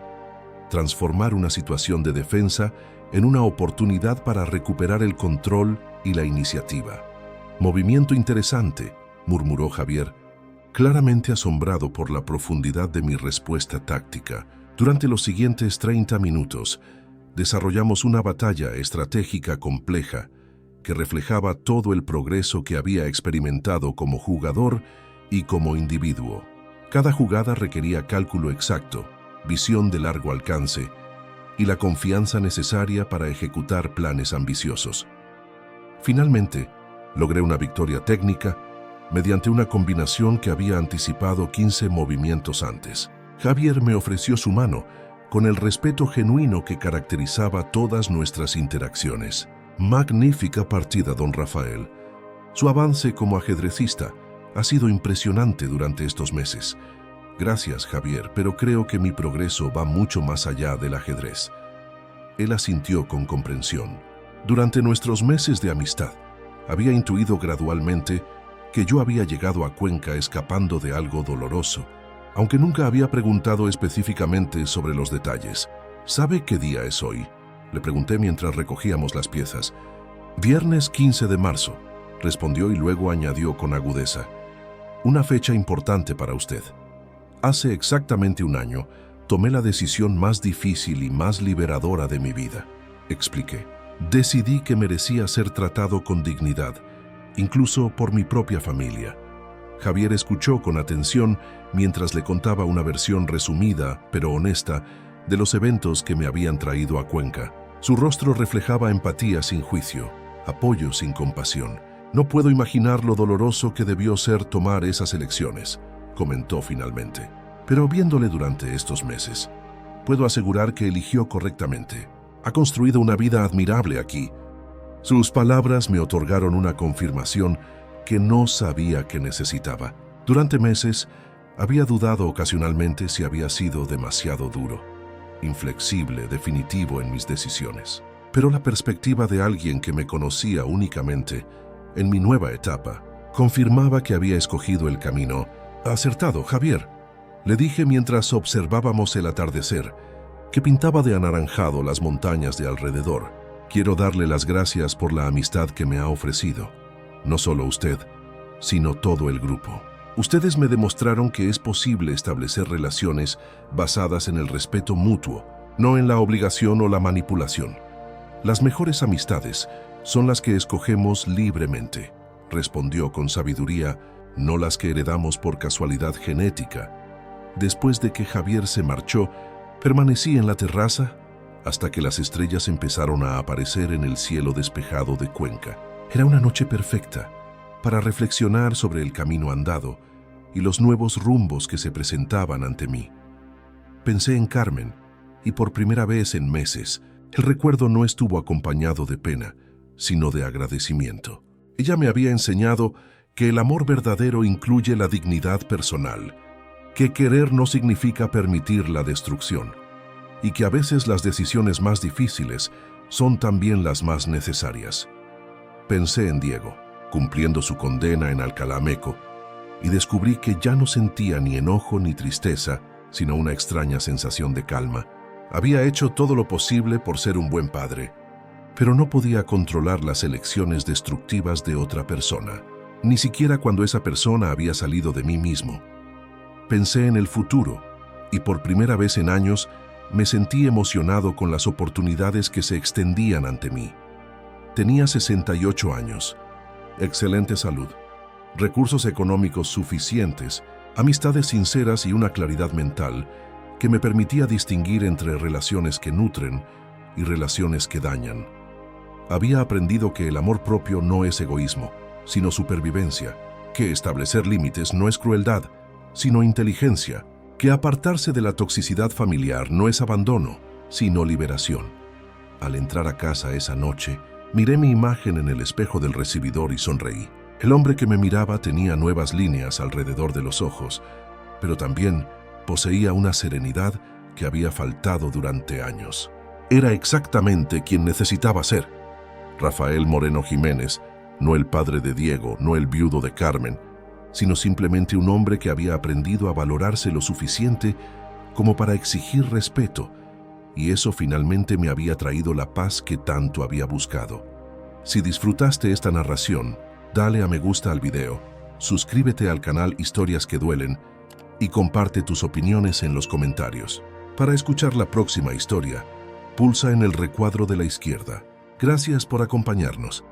Speaker 1: Transformar una situación de defensa en una oportunidad para recuperar el control y la iniciativa. «Movimiento interesante», murmuró Javier, claramente asombrado por la profundidad de mi respuesta táctica. Durante los siguientes 30 minutos, desarrollamos una batalla estratégica compleja que reflejaba todo el progreso que había experimentado como jugador y como individuo. Cada jugada requería cálculo exacto, visión de largo alcance y la confianza necesaria para ejecutar planes ambiciosos. Finalmente, logré una victoria técnica mediante una combinación que había anticipado 15 movimientos antes. Javier me ofreció su mano con el respeto genuino que caracterizaba todas nuestras interacciones. Magnífica partida, don Rafael. Su avance como ajedrecista ha sido impresionante durante estos meses. Gracias, Javier, pero creo que mi progreso va mucho más allá del ajedrez. Él asintió con comprensión. Durante nuestros meses de amistad, había intuido gradualmente que yo había llegado a Cuenca escapando de algo doloroso, aunque nunca había preguntado específicamente sobre los detalles. ¿Sabe qué día es hoy?, le pregunté mientras recogíamos las piezas. Viernes 15 de marzo, respondió y luego añadió con agudeza. Una fecha importante para usted. Hace exactamente un año, tomé la decisión más difícil y más liberadora de mi vida. Expliqué. Decidí que merecía ser tratado con dignidad, incluso por mi propia familia. Javier escuchó con atención mientras le contaba una versión resumida, pero honesta, de los eventos que me habían traído a Cuenca. Su rostro reflejaba empatía sin juicio, apoyo sin compasión. No puedo imaginar lo doloroso que debió ser tomar esas elecciones, comentó finalmente. Pero viéndole durante estos meses, puedo asegurar que eligió correctamente. Ha construido una vida admirable aquí. Sus palabras me otorgaron una confirmación que no sabía que necesitaba. Durante meses, había dudado ocasionalmente si había sido demasiado duro, inflexible, definitivo en mis decisiones. Pero la perspectiva de alguien que me conocía únicamente en mi nueva etapa confirmaba que había escogido el camino acertado. Javier, le dije mientras observábamos el atardecer, que pintaba de anaranjado las montañas de alrededor. Quiero darle las gracias por la amistad que me ha ofrecido. No solo usted, sino todo el grupo. Ustedes me demostraron que es posible establecer relaciones basadas en el respeto mutuo, no en la obligación o la manipulación. Las mejores amistades son las que escogemos libremente, respondió con sabiduría, no las que heredamos por casualidad genética. Después de que Javier se marchó, permanecí en la terraza hasta que las estrellas empezaron a aparecer en el cielo despejado de Cuenca. Era una noche perfecta para reflexionar sobre el camino andado y los nuevos rumbos que se presentaban ante mí. Pensé en Carmen, y por primera vez en meses, el recuerdo no estuvo acompañado de pena, sino de agradecimiento. Ella me había enseñado que el amor verdadero incluye la dignidad personal, que querer no significa permitir la destrucción, y que a veces las decisiones más difíciles son también las más necesarias. Pensé en Diego, cumpliendo su condena en Alcalá Meco, y descubrí que ya no sentía ni enojo ni tristeza, sino una extraña sensación de calma. Había hecho todo lo posible por ser un buen padre, pero no podía controlar las elecciones destructivas de otra persona, ni siquiera cuando esa persona había salido de mí mismo. Pensé en el futuro, y por primera vez en años me sentí emocionado con las oportunidades que se extendían ante mí. Tenía 68 años, excelente salud, recursos económicos suficientes, amistades sinceras y una claridad mental que me permitía distinguir entre relaciones que nutren y relaciones que dañan. Había aprendido que el amor propio no es egoísmo, sino supervivencia, que establecer límites no es crueldad, sino inteligencia, que apartarse de la toxicidad familiar no es abandono, sino liberación. Al entrar a casa esa noche, miré mi imagen en el espejo del recibidor y sonreí. El hombre que me miraba tenía nuevas líneas alrededor de los ojos, pero también poseía una serenidad que había faltado durante años. Era exactamente quien necesitaba ser. Rafael Moreno Jiménez, no el padre de Diego, no el viudo de Carmen, sino simplemente un hombre que había aprendido a valorarse lo suficiente como para exigir respeto, y eso finalmente me había traído la paz que tanto había buscado. Si disfrutaste esta narración, dale a me gusta al video, suscríbete al canal Historias que Duelen y comparte tus opiniones en los comentarios. Para escuchar la próxima historia, pulsa en el recuadro de la izquierda. Gracias por acompañarnos.